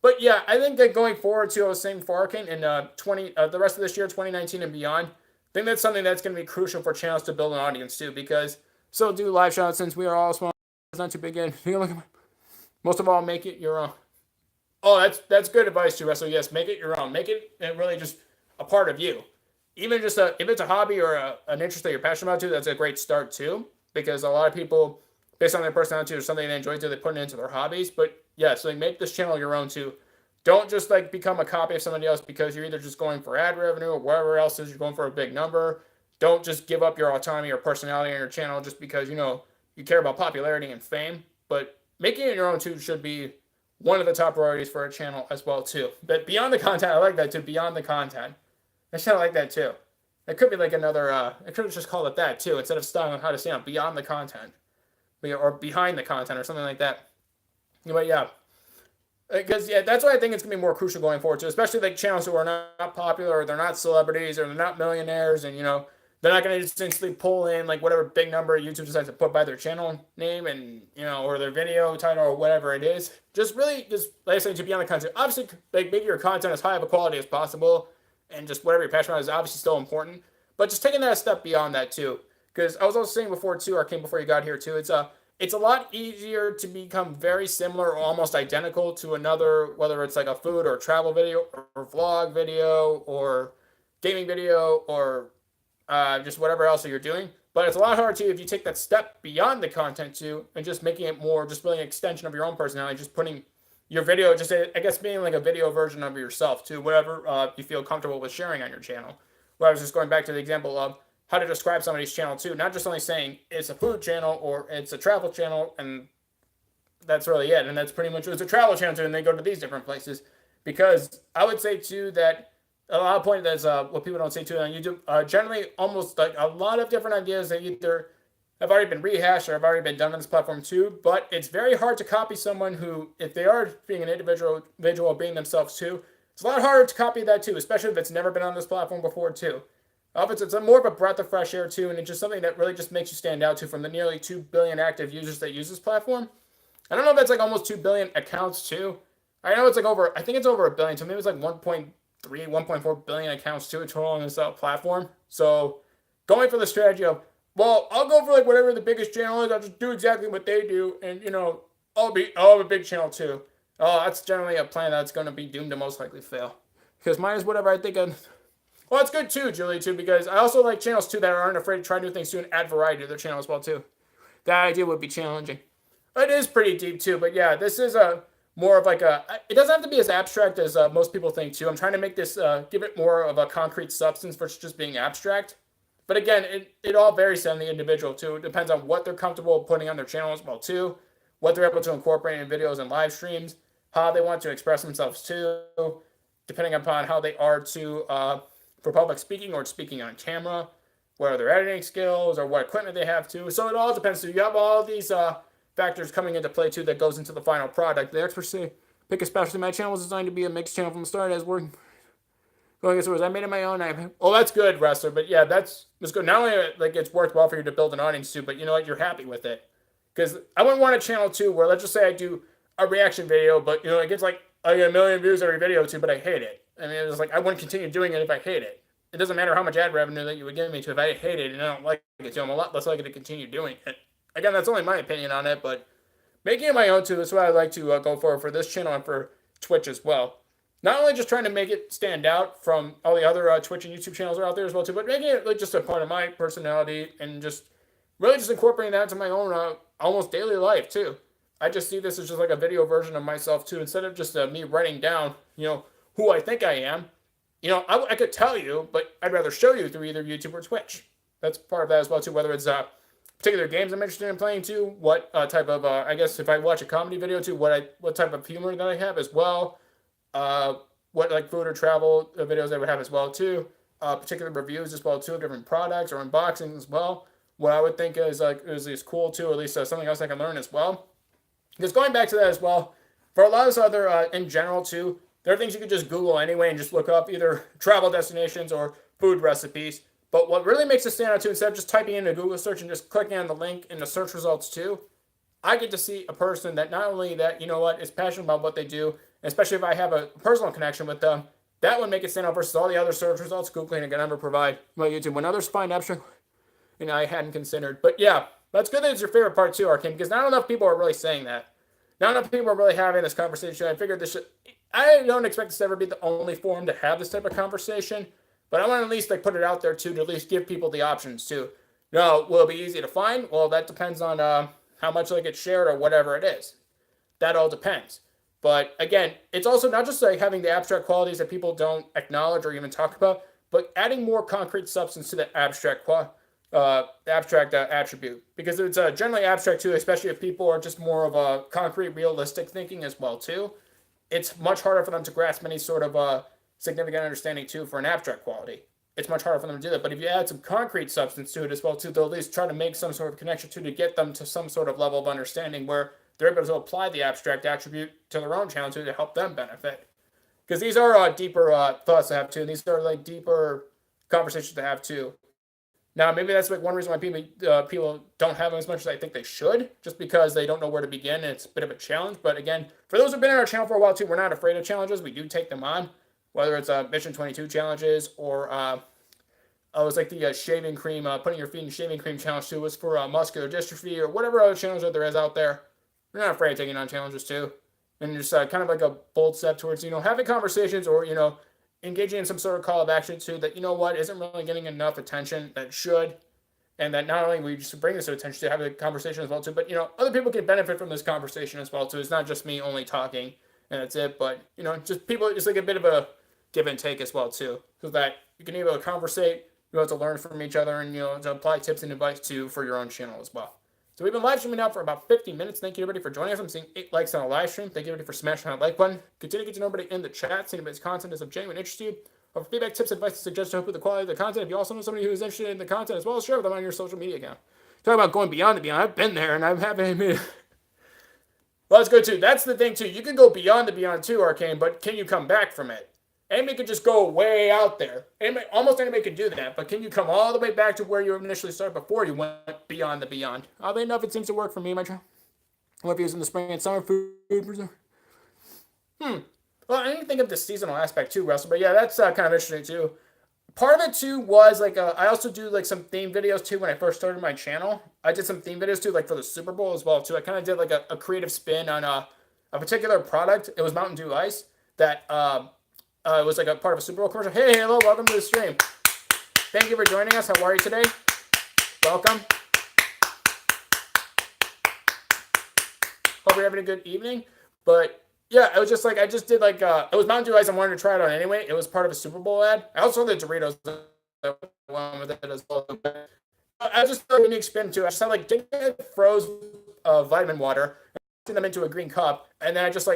But yeah, I think that going forward too, I was saying for Arcane in the rest of this year, 2019 and beyond, I think that's something that's going to be crucial for channels to build an audience too, because so do live shots since we are all small. It's not too big in. Most of all, make it your own. Oh, that's good advice too, Russell. Yes, make it your own. Make it really just a part of you. Even just if it's a hobby or an interest that you're passionate about too, that's a great start too. Because a lot of people, based on their personality or something they enjoy, they put it into their hobbies. But yeah, so like make this channel your own too. Don't just like become a copy of somebody else because you're either just going for ad revenue or whatever else is you're going for a big number. Don't just give up your autonomy or personality on your channel just because you care about popularity and fame. But making it your own too should be one of the top priorities for a channel as well too. But beyond the content, I like that too. Beyond the content, I kind of like that too. It could be like another. I could have just called it that too instead of styling how to stand out beyond the content, or behind the content or something like that. But yeah, because yeah, that's why I think it's gonna be more crucial going forward too. Especially like channels who are not popular, or they're not celebrities, or they're not millionaires, and they're not going to just instantly pull in like whatever big number YouTube decides to put by their channel name and or their video title or whatever it is. Just really like I said, to be on the content. Obviously, like make your content as high of a quality as possible, and just whatever you're passionate about is obviously still important. But just taking that a step beyond that too, because I was also saying before too, or came before you got here too. It's a lot easier to become very similar or almost identical to another, whether it's like a food or travel video or vlog video or gaming video or just whatever else that you're doing. But it's a lot harder too if you take that step beyond the content too and just making it more just really an extension of your own personality, just putting your video, just I guess being like a video version of yourself too, whatever you feel comfortable with sharing on your channel. Where I was just going back to the example of how to describe somebody's channel too, not just only saying it's a food channel or it's a travel channel and that's really it. And that's pretty much it's a travel channel too, and they go to these different places. Because I would say too that a lot of point that's what people don't say too on YouTube. Generally, almost like a lot of different ideas that either have already been rehashed or have already been done on this platform too. But it's very hard to copy someone who, if they are being an individual being themselves too, it's a lot harder to copy that too, especially if it's never been on this platform before too. It's more of a breath of fresh air too, and it's just something that really just makes you stand out too from the nearly 2 billion active users that use this platform. I don't know if that's like almost 2 billion accounts too. I know it's like over, I think it's over a billion, so maybe it's like 1.4 billion accounts too total on this platform. So going for the strategy of, well, I'll go for like whatever the biggest channel is, I'll just do exactly what they do, and I'll have a big channel too. Oh, that's generally a plan that's going to be doomed to most likely fail. Because mine is whatever I think of. Well, it's good too, Julie, too, because I also like channels too that aren't afraid to try new things too and add variety to their channel as well too. That idea would be challenging. It is pretty deep too, but yeah, this is more of like it doesn't have to be as abstract as most people think too. I'm trying to make this, give it more of a concrete substance versus just being abstract. But again, it all varies on the individual too. It depends on what they're comfortable putting on their channel as well too, what they're able to incorporate in videos and live streams, how they want to express themselves too, depending upon how they are to for public speaking or speaking on camera, what are their editing skills or what equipment they have too. So it all depends. So you have all these factors coming into play too that goes into the final product. The experts say, pick especially my channel was designed to be a mixed channel from the start as working. Going as I made it my own. That's good, wrestler. But yeah, that's good. Not only like it's worked well for you to build an audience too, but you know what, you're happy with it. Because I wouldn't want a channel too where let's just say I do a reaction video, but it gets like I get 1 million views every video too, but I hate it. I mean, it's like I wouldn't continue doing it if I hate it. It doesn't matter how much ad revenue that you would give me to if I hate it and I don't like it too. I'm a lot less likely to continue doing it. Again, that's only my opinion on it, but making it my own too, that's what I like to go for this channel and for Twitch as well. Not only just trying to make it stand out from all the other Twitch and YouTube channels out there as well too, but making it like just a part of my personality and just really just incorporating that into my own almost daily life too. I just see this as just like a video version of myself too, instead of just me writing down, who I think I am. I could tell you, but I'd rather show you through either YouTube or Twitch. That's part of that as well too, whether it's particular games I'm interested in playing too, what type of, I guess if I watch a comedy video too, what type of humor that I have as well, what like food or travel videos I would have as well too, particular reviews as well too of different products or unboxing as well. What I would think is cool too, or at least something else I can learn as well. Because going back to that as well, for a lot of this other, in general too, there are things you could just Google anyway and just look up either travel destinations or food recipes. But what really makes it stand out too, instead of just typing in a Google search and just clicking on the link in the search results too, I get to see a person that not only that, is passionate about what they do, especially if I have a personal connection with them, that would make it stand out versus all the other search results Google can never provide. Well, YouTube, when others find abstract, I hadn't considered. But yeah, that's good that it's your favorite part too, Arcane, because not enough people are really saying that. Not enough people are really having this conversation. I figured I don't expect this to ever be the only forum to have this type of conversation, but I want to at least put it out there too, to at least give people the options too. No, will it be easy to find? Well, that depends on how much it's shared or whatever it is. That all depends. But again, it's also not just having the abstract qualities that people don't acknowledge or even talk about, but adding more concrete substance to the abstract attribute, because it's generally abstract too, especially if people are just more of a concrete, realistic thinking as well too. It's much harder for them to grasp any sort of significant understanding too for an abstract quality. It's much harder for them to do that. But if you add some concrete substance to it as well too, they'll at least try to make some sort of connection to get them to some sort of level of understanding where they're able to apply the abstract attribute to their own channel too, to help them benefit. Because these are deeper thoughts to have too, and these are deeper conversations to have too. Now, maybe that's one reason why people don't have them as much as I think they should, just because they don't know where to begin, and it's a bit of a challenge. But again, for those who've been on our channel for a while too, we're not afraid of challenges. We do take them on, whether it's Mission 22 challenges or it was the shaving cream, putting your feet in shaving cream challenge too, was for muscular dystrophy or whatever other challenge that there is out there. We're not afraid of taking on challenges too, and just kind of a bold step towards having conversations or engaging in some sort of call of action too that isn't really getting enough attention that it should, and that not only we just bring this to attention to have a conversation as well too, but other people can benefit from this conversation as well too. It's not just me only talking and that's it, but just people, just a bit of a give and take as well too, so that you can be able to conversate, to learn from each other, and to apply tips and advice too for your own channel as well. So we've been live streaming now for about 50 minutes. Thank you everybody for joining us. I'm seeing 8 likes on a live stream. Thank you everybody for smashing that like button. Continue to get to know everybody in the chat. See anybody's content is of genuine interest to you. Or feedback, tips, advice, suggestions to improve the quality of the content. If you also know somebody who is interested in the content as well, share with them on your social media account. Talk about going beyond the beyond. I've been there, and I'm happy. Well, that's good too. That's the thing too. You can go beyond the beyond too, Arcane, but can you come back from it? Anybody could just go way out there. Almost anybody could do that, but can you come all the way back to where you initially started before you went beyond the beyond? Oddly enough, it seems to work for me, my child. What if you was in the spring and summer food? Well, I didn't think of the seasonal aspect too, Russell, but yeah, that's kind of interesting too. Part of it too was I also do some theme videos too when I first started my channel. I did some theme videos too, for the Super Bowl as well too. I kind of did a creative spin on a particular product. It was Mountain Dew Ice that it was a part of a Super Bowl commercial. Hey, hello, welcome to the stream. Thank you for joining us. How are you today? Welcome. Hope you're having a good evening. But yeah, it was just I just did it was Mountain Dew Ice. I wanted to try it on anyway. It was part of a Super Bowl ad. I also did Doritos one with it as well. I just did a unique spin too. I just had taking froze vitamin water, them into a green cup, and then I just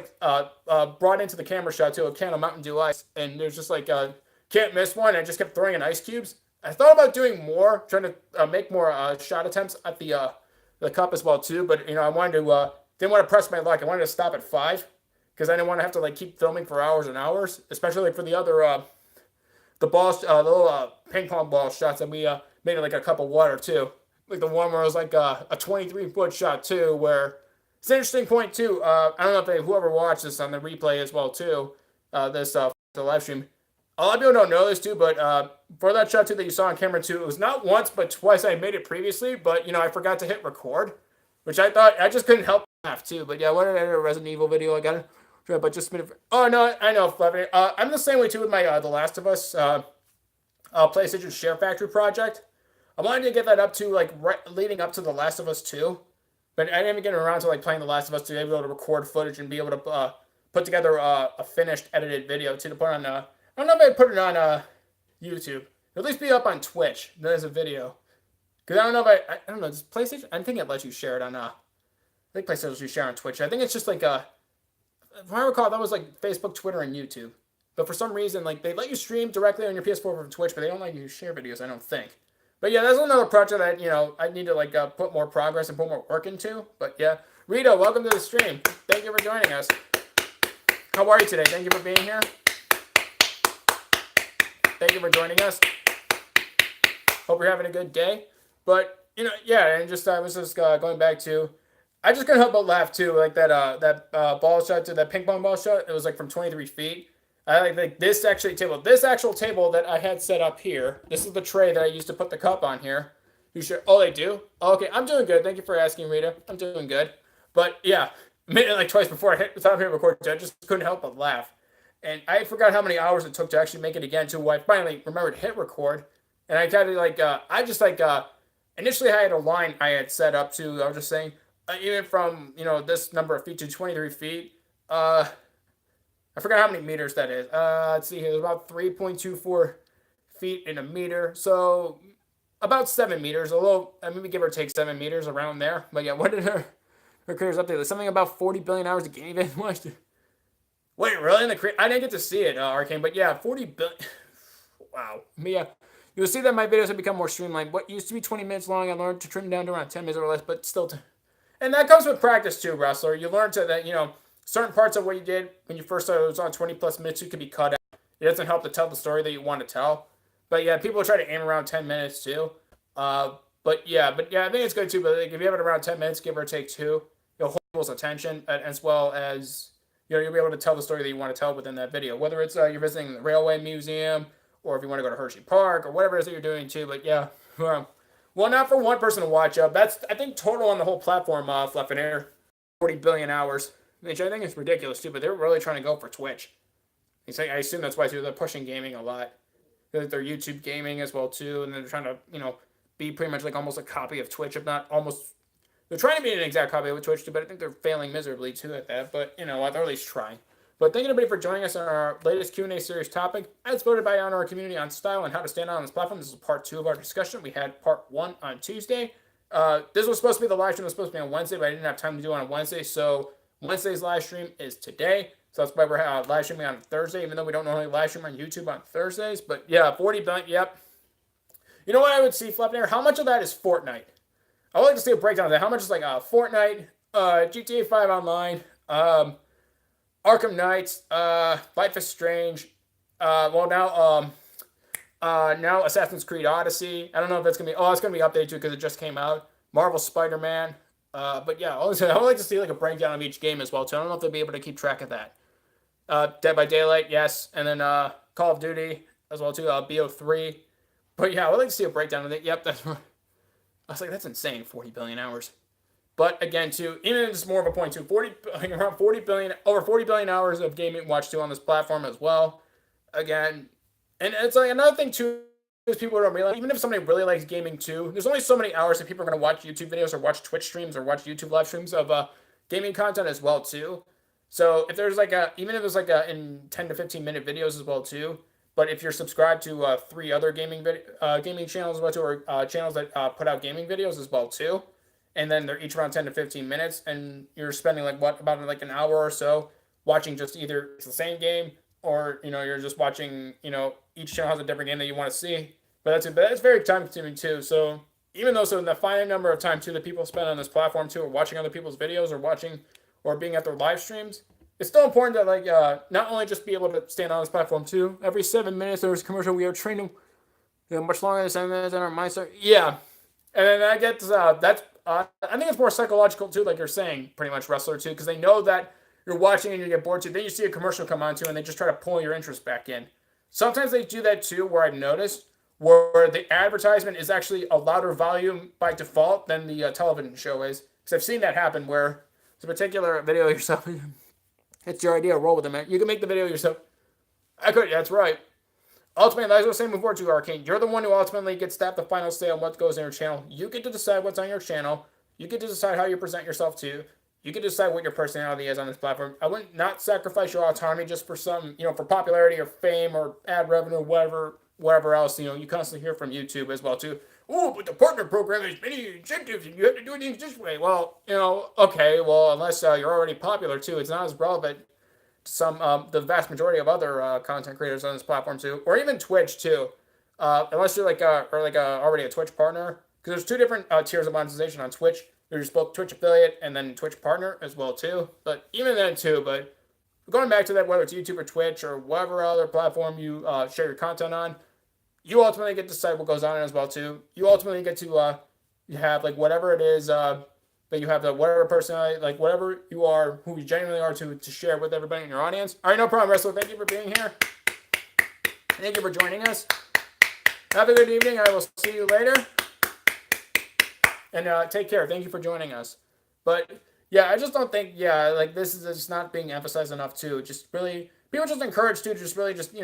brought into the camera shot to a can of Mountain Dew Ice, and there's just can't miss one. I just kept throwing in ice cubes. I thought about doing more, trying to make more shot attempts at the cup as well too, but I wanted to didn't want to press my luck. I wanted to stop at 5 because I didn't want to have to keep filming for hours and hours, especially for the other the balls, the little ping pong ball shots that we made a cup of water too, the one where it was a 23-foot shot too, where. It's an interesting point too. I don't know if whoever watched this on the replay as well too, the live stream. A lot of people don't know this too, but for that shot too that you saw on camera too, it was not once but twice I made it previously, but I forgot to hit record, which I thought I just couldn't help laugh too. But yeah, what did I do? A Resident Evil video? I got But just a bit of. Oh no, I know, Fluffy. I'm the same way too with my The Last of Us PlayStation Share Factory project. I wanted to get that up to like leading up to The Last of Us 2, but I didn't even get around to like playing The Last of Us to be able to record footage and be able to put together a finished edited video to put on. I don't know if I'd put it on YouTube. It'll at least be up on Twitch as a video. Because I don't know if I don't know. Does PlayStation? I think it lets you share it on. I think PlayStation lets you share on Twitch. I think it's just like if I recall, that was like Facebook, Twitter, and YouTube. But for some reason, like they let you stream directly on your PS4 from Twitch, but they don't let you share videos. I don't think. But yeah, that's another project that I need to like put more progress and put more work into. But yeah, Rita, welcome to the stream. Thank you for joining us. How are you today? Thank you for being here. Thank you for joining us. Hope you're having a good day. But yeah, and just I was just going back to. I just couldn't help but laugh too, like that ball shot to that ping pong ball shot. It was like from 23 feet. I like this actual table that I had set up here. This is the tray that I used to put the cup on here. You sure? Oh, they do? Oh, okay, I'm doing good. Thank you for asking, Rita. I'm doing good. But yeah, made it like twice before I hit record. I just couldn't help but laugh. And I forgot how many hours it took to actually make it again. To I finally remembered to hit record. And I kind of initially I had a line I had set up to. I was just saying. Even from this number of feet to 23 feet, I forgot how many meters that is. Let's see here. It's about 3.24 feet in a meter, so about 7 meters. A little, maybe give or take 7 meters around there. But yeah, what did her career's up there? There's something about 40 billion hours of gaming. Wait, really? I didn't get to see it, Arcane. But yeah, 40 billion. Wow. But yeah. You'll see that my videos have become more streamlined. What used to be 20 minutes long, I learned to trim down to around 10 minutes or less, but still. And that comes with practice too, wrestler. You learn that certain parts of what you did when you first started was on 20 plus minutes. You could be cut out. It doesn't help to tell the story that you want to tell. But yeah, people try to aim around 10 minutes too. But yeah, I think it's good too. But like, if you have it around 10 minutes, give or take 2, you'll hold people's attention as well as you'll be able to tell the story that you want to tell within that video. Whether it's you're visiting the Railway Museum or if you want to go to Hershey Park or whatever it is that you're doing too. But yeah. Well, not for one person to watch. That's, I think, total on the whole platform, Fluffin' Air, 40 billion hours, which I think is ridiculous, too, but they're really trying to go for Twitch. I assume that's why, too, they're pushing gaming a lot. They're YouTube gaming as well, too, and they're trying to, be pretty much like almost a copy of Twitch, if not almost. They're trying to be an exact copy of Twitch, too, but I think they're failing miserably, too, at that. But, they're at least trying. But thank you, everybody, for joining us on our latest Q&A series topic, as voted by our community on style and how to stand out on this platform. This is part 2 of our discussion. We had part 1 on Tuesday. This was supposed to be the live stream. It was supposed to be on Wednesday, but I didn't have time to do it on Wednesday. So Wednesday's live stream is today. So that's why we're live streaming on Thursday, even though we don't normally live stream on YouTube on Thursdays. But yeah, 40 billion, yep. You know what I would see, Fluffner? How much of that is Fortnite? I would like to see a breakdown of that. How much is like Fortnite, GTA 5 Online, Arkham Knights, Life is Strange. Now Assassin's Creed Odyssey. I don't know if that's gonna be. Oh, it's gonna be updated too because it just came out. Marvel Spider-Man. But yeah, I would like to see like a breakdown of each game as well too. I don't know if they'll be able to keep track of that. Dead by Daylight, yes, and then Call of Duty as well too. BO3. But yeah, I would like to see a breakdown of it. Yep, that's. I was like, that's insane. 40 billion hours. But again, too, even if it's more of a point, too, around 40 billion, over 40 billion hours of gaming watched too on this platform as well. Again, and it's like another thing too is people don't realize, even if somebody really likes gaming too, there's only so many hours that people are going to watch YouTube videos or watch Twitch streams or watch YouTube live streams of gaming content as well too. So if there's even if it's in 10 to 15 minute videos as well too, but if you're subscribed to 3 other gaming channels as well too, or channels that put out gaming videos as well too. And then they're each around 10 to 15 minutes, and you're spending about an hour or so watching just either it's the same game or you're just watching each channel has a different game that you want to see. But that's very time consuming too. So even though the finite number of time too that people spend on this platform too, or watching other people's videos or watching or being at their live streams, it's still important to not only just be able to stand on this platform too. Every 7 minutes there's a commercial. We are training much longer than 7 minutes in our mindset. Yeah, and then I get that's. I think it's more psychological too, like you're saying, pretty much, wrestler too, because they know that you're watching and you get bored too. Then you see a commercial come on too, and they just try to pull your interest back in. Sometimes they do that too, where I've noticed where the advertisement is actually a louder volume by default than the television show is. Because I've seen that happen where it's a particular video yourself. It's your idea. Roll with it, man. You can make the video yourself. I could. That's right. Ultimately, as I was saying before to Arcane, you're the one who ultimately gets to have the final say on what goes in your channel. You get to decide what's on your channel. You get to decide how you present yourself to. You get to decide what your personality is on this platform. I wouldn't not sacrifice your autonomy just for some, for popularity or fame or ad revenue, whatever else. You constantly hear from YouTube as well too. Oh, but the partner program has many incentives and you have to do things this way. Well, okay, well, unless you're already popular too, it's not as relevant the vast majority of other content creators on this platform too, or even Twitch too, unless you're already a Twitch partner, because there's two different tiers of monetization on Twitch. There's both Twitch affiliate and then Twitch partner as well too. But even then too, but going back to that, whether it's YouTube or Twitch or whatever other platform you share your content on, you ultimately get to decide what goes on as well too. You ultimately get to have whatever it is. That you have the whatever personality, whatever you are, who you genuinely are to share with everybody in your audience. All right, no problem, Wrestler. Thank you for being here. Thank you for joining us. Have a good evening. I will see you later. And take care. Thank you for joining us. But yeah, I just don't think, this is just not being emphasized enough too. Just really, people just encouraged to just really just, be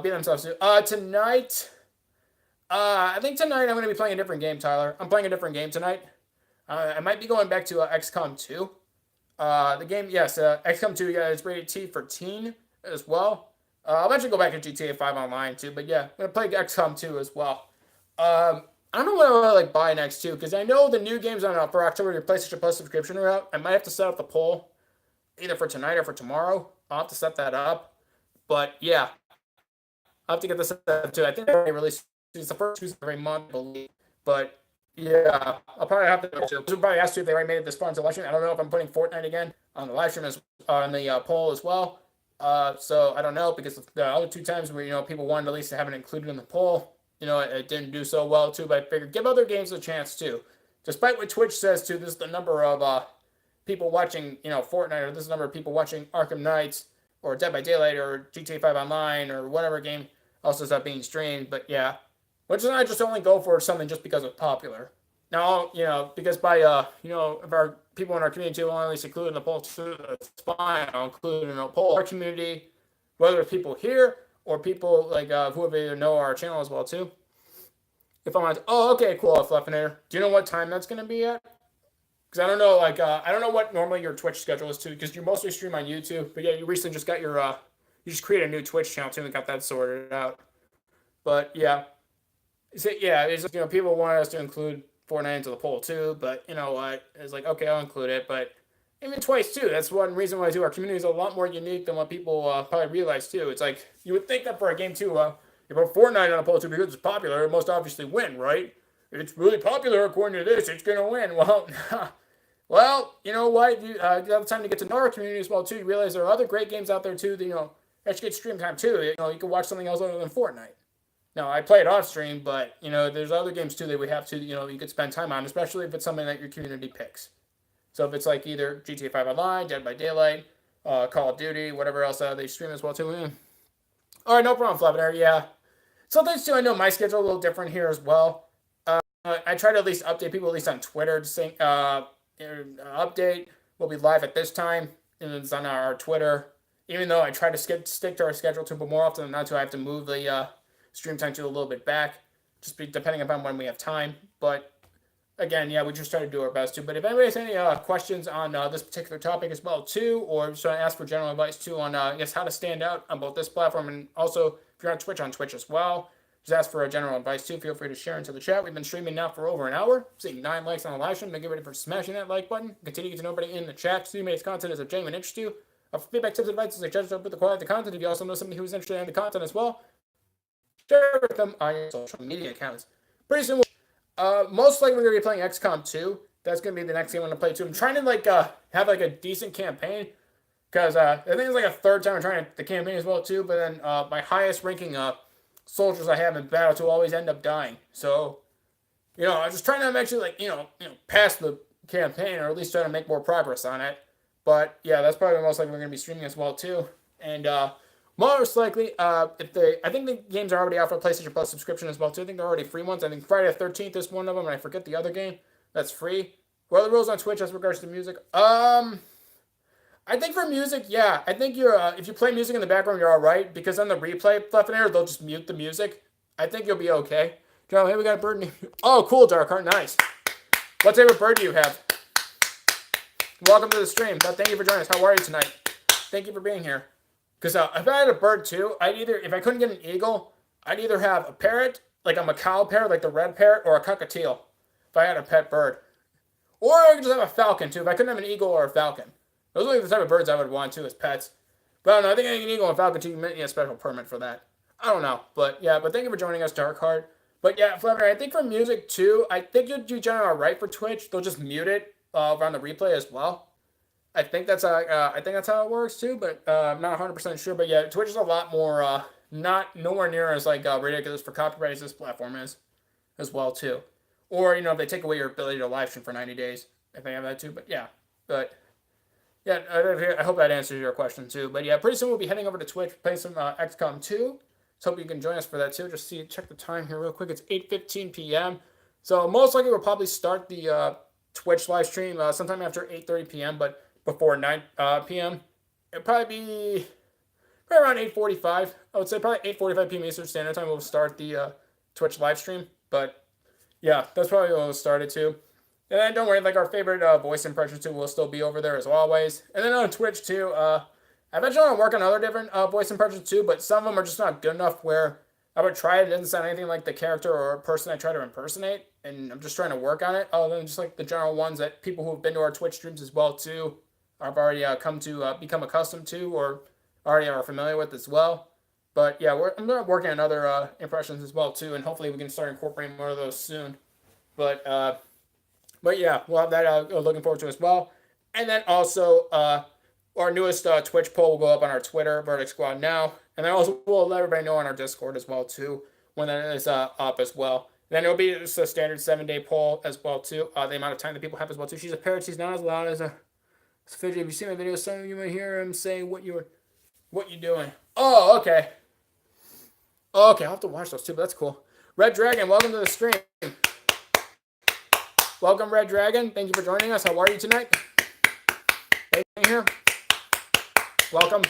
themselves too. Tonight, I think tonight I'm going to be playing a different game, Tyler. I'm playing a different game tonight. I might be going back to XCOM 2. The game, yes, XCOM 2, it's rated T for teen as well. I'll eventually go back to GTA 5 online too, but yeah, I'm going to play XCOM 2 as well. I don't know what I want to buy next too, because I know the new games on for October, your PlayStation Plus subscription are out. I might have to set up the poll either for tonight or for tomorrow. I'll have to set that up. But yeah, I'll have to get this set up too. I think they release it's the first Tuesday of every month, I believe. But yeah, I'll probably have to. We'll probably ask you if they already made it this far into election. I don't know if I'm putting Fortnite again on the live stream on the poll as well. So I don't know, because the other two times where people wanted at least to have it included in the poll, it didn't do so well too. But I figured give other games a chance too. Despite what Twitch says too, this is the number of people watching Fortnite, or this is the number of people watching Arkham Knights or Dead by Daylight or GTA 5 Online or whatever game else is being streamed. But yeah. Which is I just only go for something just because it's popular. Now, because by, if our people in our community will at least include in the poll too, it's fine. I'll include in a poll our community, whether it's people here or people whoever either know our channel as well too. If I'm like, oh, okay, cool, Fluffinator. Do you know what time that's going to be at? Because I don't know, I don't know what normally your Twitch schedule is too, because you mostly stream on YouTube. But yeah, you recently just got your, you just created a new Twitch channel too and got that sorted out. But yeah. So, yeah, it's just, people want us to include Fortnite into the poll too, but you know what? It's okay, I'll include it, but even twice too. That's one reason why our community is a lot more unique than what people probably realize too. It's you would think that for a game too, you put Fortnite on a poll too because it's popular, it most obviously win, right? It's really popular according to this, it's gonna win. Well, well, you know what? You have time to get to know our community as well too. You realize there are other great games out there too that actually get stream time too. You can watch something else other than Fortnite. No, I play it off stream, but there's other games too that we have to you could spend time on, especially if it's something that your community picks. So if it's either GTA 5 Online, Dead by Daylight, Call of Duty, whatever else they stream as well too. All right, no problem, Flappinator. Yeah, sometimes too I know my schedule a little different here as well. I try to at least update people at least on Twitter to say update. We'll be live at this time, and it's on our Twitter. Even though I try to stick to our schedule too, but more often than not, too, I have to move the stream time to a little bit back, just depending upon when we have time. But again, yeah, we just try to do our best too. But if anybody has any questions on this particular topic as well too, or just want to ask for general advice too on I guess how to stand out on both this platform and also if you're on Twitch as well, just ask for a general advice too. Feel free to share into the chat. We've been streaming now for over an hour, seeing 9 likes on the live stream. Get ready for smashing that like button. Continue to get to know everybody in the chat. Stream-based content is of genuine interest to you. For feedback, tips, advice, suggestions with the quality of the content. If you also know somebody who's interested in the content as well, share with them on your social media accounts. Pretty soon, most likely we're going to be playing XCOM 2. That's going to be the next game I'm going to play too. I'm trying to have a decent campaign, because I think it's a third time I'm trying the campaign as well too. But then my highest ranking soldiers I have in battle to always end up dying. So I'm just trying to actually pass the campaign, or at least try to make more progress on it. But yeah, that's probably most likely we're going to be streaming as well too. And most likely, I think the games are already out for PlayStation Plus subscription as well too. I think they're already free ones. I think Friday the 13th is one of them, and I forget the other game that's free. What are the rules on Twitch as regards to music? I think for music, yeah. I think you're if you play music in the background, you're all right because on the replay left in there, they'll just mute the music. I think you'll be okay. Joe, hey, we got a bird. Oh, cool, Dark Heart, nice. What type of bird do you have? Welcome to the stream. Thank you for joining us. How are you tonight? Thank you for being here. Because if I had a bird too, if I couldn't get an eagle, I'd either have a parrot, like a macaw parrot, like the red parrot, or a cockatiel. If I had a pet bird, or I could just have a falcon too. If I couldn't have an eagle or a falcon, those are like the type of birds I would want too as pets. But I don't know. I think an eagle and falcon too, you might need a special permit for that. I don't know, but yeah. But thank you for joining us, Darkheart. But yeah, Flavor, I think for music too, I think you'd do generally alright for Twitch. They'll just mute it around the replay as well. I think that's how it works too, but I'm not 100% sure. But yeah, Twitch is a lot more nowhere near as like ridiculous for copyright as this platform is, as well too. Or if they take away your ability to live stream for 90 days, if they have that too. But yeah, I hope that answers your question too. But yeah, pretty soon we'll be heading over to Twitch, playing some XCOM 2. So hope you can join us for that too. Just check the time here real quick. It's 8:15 p.m. So most likely we'll probably start the Twitch live stream sometime after 8:30 p.m. But before 9 p.m. It'll probably be right around 8:45. I would say probably 8:45 p.m. Eastern Standard Time we'll start the Twitch live stream. But yeah, that's probably when we'll start it too. And then don't worry, like our favorite voice impressions too will still be over there as always. And then on Twitch too, I eventually want to work on other different voice impressions too, but some of them are just not good enough where I would try it. It doesn't sound anything like the character or person I try to impersonate, and I'm just trying to work on it. Other than just like the general ones that people who have been to our Twitch streams as well too, I've already come to become accustomed to or already are familiar with as well. But yeah, I'm working on other impressions as well too, and hopefully we can start incorporating more of those soon. But yeah, we'll have that looking forward to as well. And then also our newest Twitch poll will go up on our Twitter, VerdictSquadNow, and then also we'll let everybody know on our Discord as well too when that is up as well. And then it'll be just a standard 7-day poll as well too. The amount of time that people have as well too. She's a parrot. She's not as loud as a fidget. If you see my video, some of you might hear him say what you doing. Oh, okay. Okay, I'll have to watch those too, but that's cool. Red Dragon, welcome to the stream. Welcome, Red Dragon. Thank you for joining us. How are you tonight? Anything here? Welcome.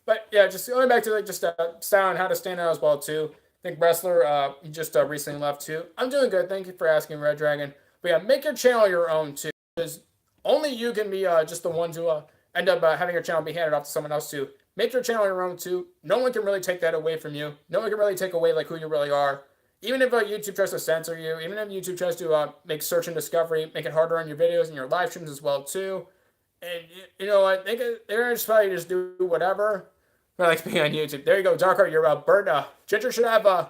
But yeah, just going back to like just style and how to stand out as well too. I think Wrestler he just recently left too. I'm doing good. Thank you for asking, Red Dragon. But yeah, make your channel your own too, because only you can be just the one to end up having your channel be handed off to someone else too. Make your channel your own too. No one can really take that away from you. No one can really take away like who you really are. Even if YouTube tries to censor you, even if YouTube tries to make search and discovery, make it harder on your videos and your live streams as well too. And you know what? They're gonna just probably just do whatever. I like being on YouTube. There you go, Darkheart. You're a bird. Ginger should have I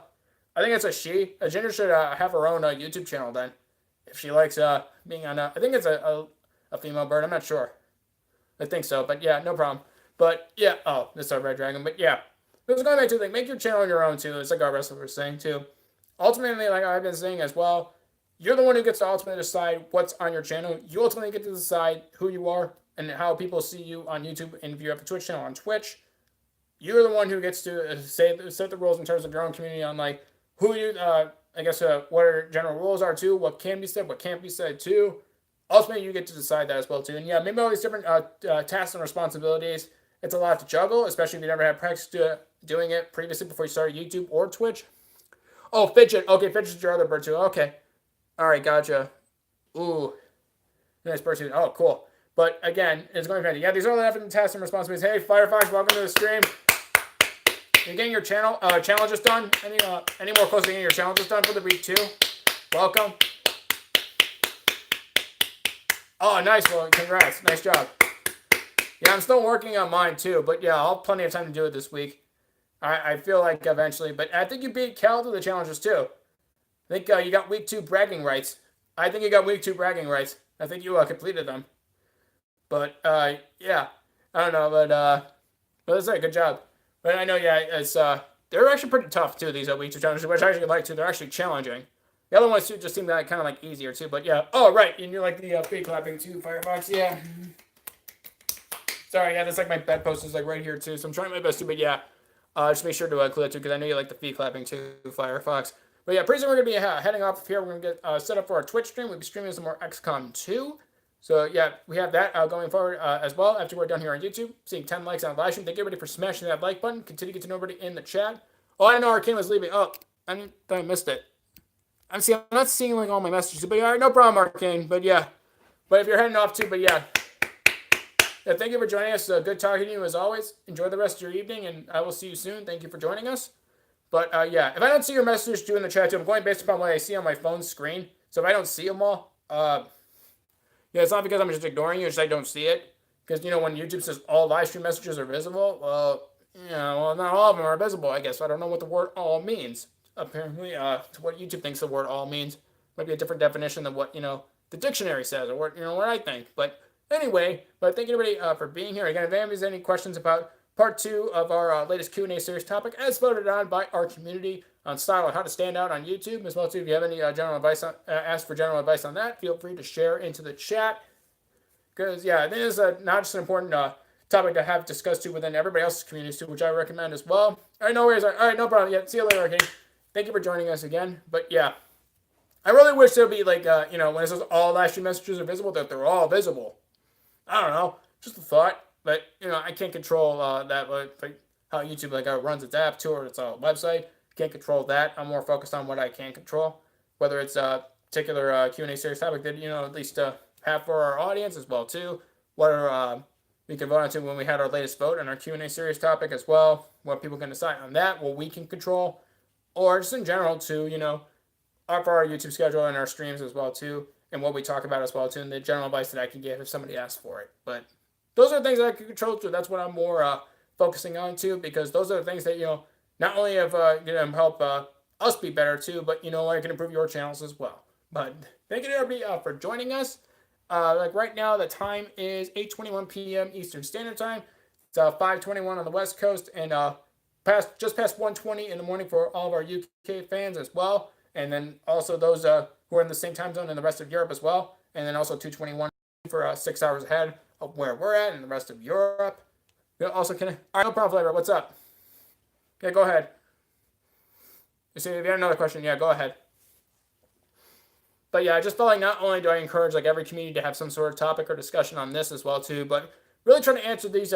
think it's a she. Ginger should have her own YouTube channel then, if she likes being on. I think it's a female bird. I'm not sure. I think so, but yeah, no problem. But yeah, oh, this is our Red Dragon. But yeah, it was going back to like make your channel your own too. It's like our wrestler was saying too. Ultimately, like I've been saying as well, you're the one who gets to ultimately decide what's on your channel. You ultimately get to decide who you are and how people see you on YouTube. And if you have a Twitch channel on Twitch, you're the one who gets to set the rules in terms of your own community on like who you, I guess, what our general rules are too, what can be said, what can't be said too. Ultimately, you get to decide that as well too. And yeah, maybe all these different tasks and responsibilities. It's a lot to juggle, especially if you never had practice doing it previously before you started YouTube or Twitch. Oh, Fidget. Okay, Fidget's your other bird too. Okay. All right, gotcha. Ooh. Nice bird too. Oh, cool. But again, it's going to be yeah, these are all the different tasks and responsibilities. Hey, Firefox, welcome to the stream. You're getting your challenges done? Any more close to getting your challenges done for the week too? Welcome. Oh, nice. Well, congrats. Nice job. Yeah, I'm still working on mine too, but yeah, I'll have plenty of time to do it this week. I feel like eventually, but I think you beat Cal to the challenges too. I think you got week 2 bragging rights. I think you got week 2 bragging rights. I think you completed them. But yeah, I don't know, but that's it. Good job. But I know, yeah, it's they're actually pretty tough too. These week 2 challenges, which I actually like too. They're actually challenging. The other ones too just seem like kind of like easier too. But yeah, oh right, and you like the feet clapping too, Firefox. Yeah. Sorry, yeah, that's like my bedpost is like right here too. So I'm trying my best to, but yeah. Just make sure to include it too, because I know you like the feet clapping too, Firefox. But yeah, pretty soon we're going to be heading off here. We're going to get set up for our Twitch stream. We'll be streaming some more XCOM 2. So yeah, we have that going forward as well. After we're done here on YouTube, seeing 10 likes on the live stream. Thank you everybody for smashing that like button. Continue to get to know everybody in the chat. Oh, I know Arcane was leaving. Oh, I missed it. I'm not seeing like all my messages, but all right, no problem, Arcane. But yeah, but if you're heading off too, but yeah. Yeah, thank you for joining us. Good talking to you as always. Enjoy the rest of your evening, and I will see you soon. Thank you for joining us. But yeah, if I don't see your messages due in the chat too, I'm going based upon what I see on my phone screen. So if I don't see them all, yeah, it's not because I'm just ignoring you, it's just I don't see it. Because, when YouTube says all live stream messages are visible, well, not all of them are visible, I guess. I don't know what the word all means. Apparently, what YouTube thinks the word all means might be a different definition than what, the dictionary says or what, what I think. But anyway, thank you everybody for being here. Again, if anyone has any questions about part 2 of our latest Q&A series topic, as voted on by our community on style and how to stand out on YouTube, as well too, if you have any general advice, ask for general advice on that, feel free to share into the chat. Because yeah, I think it's not just an important topic to have discussed too within everybody else's communities too, which I recommend as well. All right, no worries. All right, no problem. Yeah, see you later, Arcane. Thank you for joining us again. But yeah, I really wish there'd be like when it says all live stream messages are visible, that they're all visible. I don't know, just a thought. But I can't control that. Like how YouTube runs its app too or its website. Can't control that. I'm more focused on what I can control, whether it's a particular Q&A series topic that at least have for our audience as well too. What we can vote on to when we had our latest vote on our Q&A series topic as well. What people can decide on that, what we can control, or just in general too. For our YouTube schedule and our streams as well too, and what we talk about as well too, and the general advice that I can give if somebody asks for it. But those are the things that I can control too. That's what I'm more focusing on too, because those are the things that not only have help us be better too, but I can improve your channels as well. But thank you everybody for joining us. Right now, the time is 8:21 p.m. Eastern Standard Time. It's 5:21 on the West Coast, and just past 1:20 in the morning for all of our UK fans as well, and then also those who are in the same time zone in the rest of Europe as well, and then also 2:21 for 6 hours ahead of where we're at in the rest of Europe. Also, all right, no problem, Flavor. What's up? Yeah, go ahead. You see, if you have another question, yeah, go ahead. But yeah, I just felt like not only do I encourage every community to have some sort of topic or discussion on this as well too, but really trying to answer these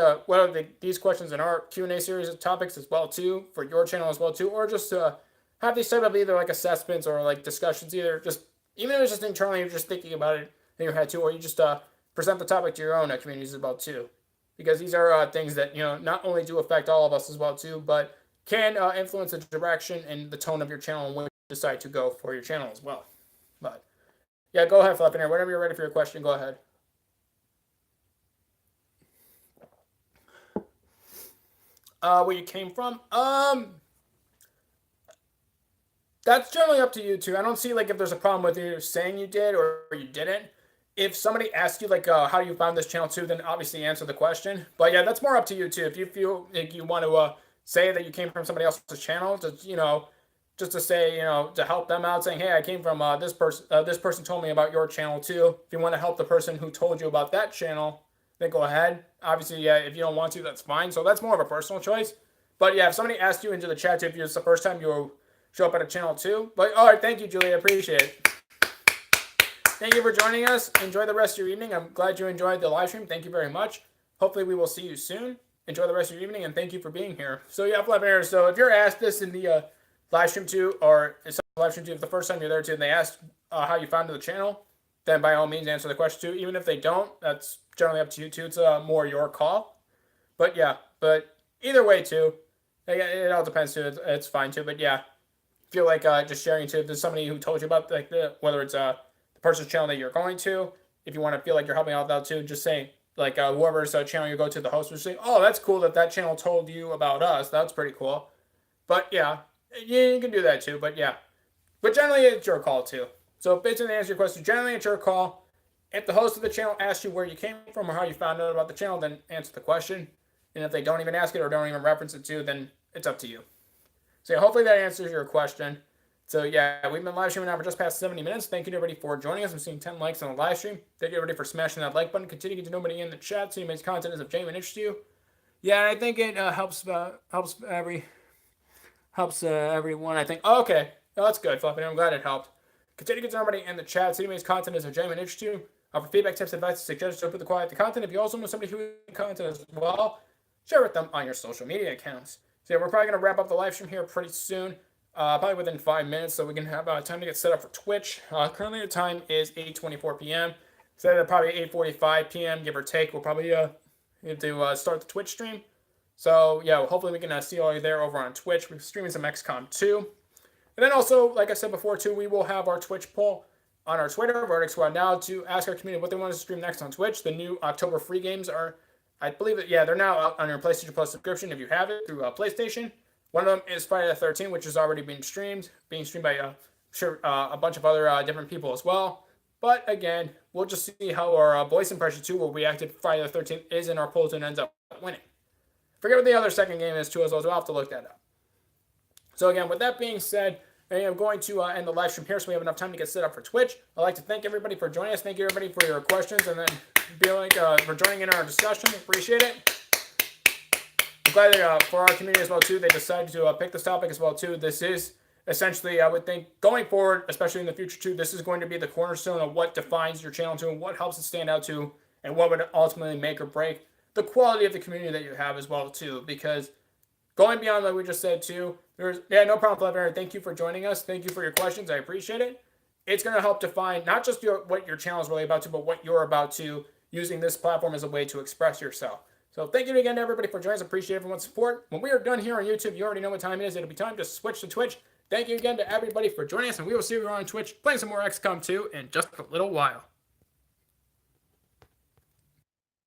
these questions in our Q&A series of topics as well too for your channel as well too, or just have these type of either assessments or discussions, either just even if it's just internally you're just thinking about it in your head too, or you just present the topic to your own communities as well too, because these are things that not only do affect all of us as well too, but can influence the direction and the tone of your channel and where you decide to go for your channel as well. But yeah, go ahead, Flapping Air. Whenever you're ready for your question, go ahead. Where you came from? That's generally up to you too. I don't see if there's a problem with you saying you did or you didn't. If somebody asks you how you found this channel too, then obviously answer the question. But yeah, that's more up to you too. If you feel like you want to say that you came from somebody else's channel, just to say, to help them out, saying, hey, I came from this person. This person told me about your channel too. If you want to help the person who told you about that channel, then go ahead. Obviously, yeah, if you don't want to, that's fine. So that's more of a personal choice. But yeah, if somebody asked you into the chat too, if it's the first time you show up at a channel too, but all right, thank you, Julie. I appreciate it. Thank you for joining us. Enjoy the rest of your evening. I'm glad you enjoyed the live stream. Thank you very much. Hopefully, we will see you soon. Enjoy the rest of your evening, and thank you for being here. So yeah, Flapping Air. So if you're asked this in the live stream too, or it's live stream too, if the first time you're there too, and they ask how you found the channel, then by all means answer the question too. Even if they don't, that's generally up to you too. It's more your call. But yeah, but either way too, it all depends too. It's fine too. But yeah, feel like just sharing too. If there's somebody who told you about whether it's the person's channel that you're going to, if you want to feel like you're helping out too, just say whoever's channel you go to, the host will say, oh, that's cool that channel told you about us. That's pretty cool. But yeah, you can do that too. But yeah, but generally it's your call too. So basically to answer your question, generally it's your call. If the host of the channel asks you where you came from or how you found out about the channel, then answer the question. And if they don't even ask it or don't even reference it too, then it's up to you. So yeah, hopefully that answers your question. So yeah, we've been live streaming now for just past 70 minutes. Thank you to everybody for joining us. I'm seeing 10 likes on the live stream. Thank you everybody for smashing that like button. Continue to get to nobody in the chat so you make content as of genuine interest to you. Yeah, I think it helps everyone. I think. Oh, okay, that's good, Fluffy. I'm glad it helped. Continue to get to nobody in the chat so you make content as of genuine interest to you. For feedback, tips, advice, suggestions, open the quality of the content. If you also know somebody who is content as well, share with them on your social media accounts. So yeah, we're probably going to wrap up the live stream here pretty soon, probably within 5 minutes, so we can have time to get set up for Twitch. Currently the time is 8:24 p.m. So probably 8:45 p.m., give or take. We'll probably need to start the Twitch stream. So yeah, hopefully we can see all you there over on Twitch. We're streaming some XCOM 2. And then also, like I said before too, we will have our Twitch poll on our Twitter, VerdictSquadNow, to ask our community what they want to stream next on Twitch. The new October free games are, I believe that, yeah, they're now out on your PlayStation Plus subscription if you have it through PlayStation. One of them is Friday the 13th, which is already being streamed by a bunch of other different people as well. But again, we'll just see how our voice impression too will react if Friday the 13th is in our polls and ends up winning. Forget what the other second game is too as well, so I'll have to look that up. So again, with that being said, I am going to end the live stream here so we have enough time to get set up for Twitch. I'd like to thank everybody for joining us. Thank you everybody for your questions and then for joining in our discussion. Appreciate it. I'm glad that for our community as well too, they decided to pick this topic as well too. This is essentially, I would think, going forward, especially in the future too, this is going to be the cornerstone of what defines your channel too and what helps it stand out to and what would ultimately make or break the quality of the community that you have as well too. Because going beyond like we just said too, no problem, Flavor. Thank you for joining us. Thank you for your questions. I appreciate it. It's going to help define not just what your channel is really about to, but what you're about to, using this platform as a way to express yourself. So thank you again to everybody for joining us. Appreciate everyone's support. When we are done here on YouTube, you already know what time it is. It'll be time to switch to Twitch. Thank you again to everybody for joining us, and we will see you on Twitch playing some more XCOM 2 in just a little while.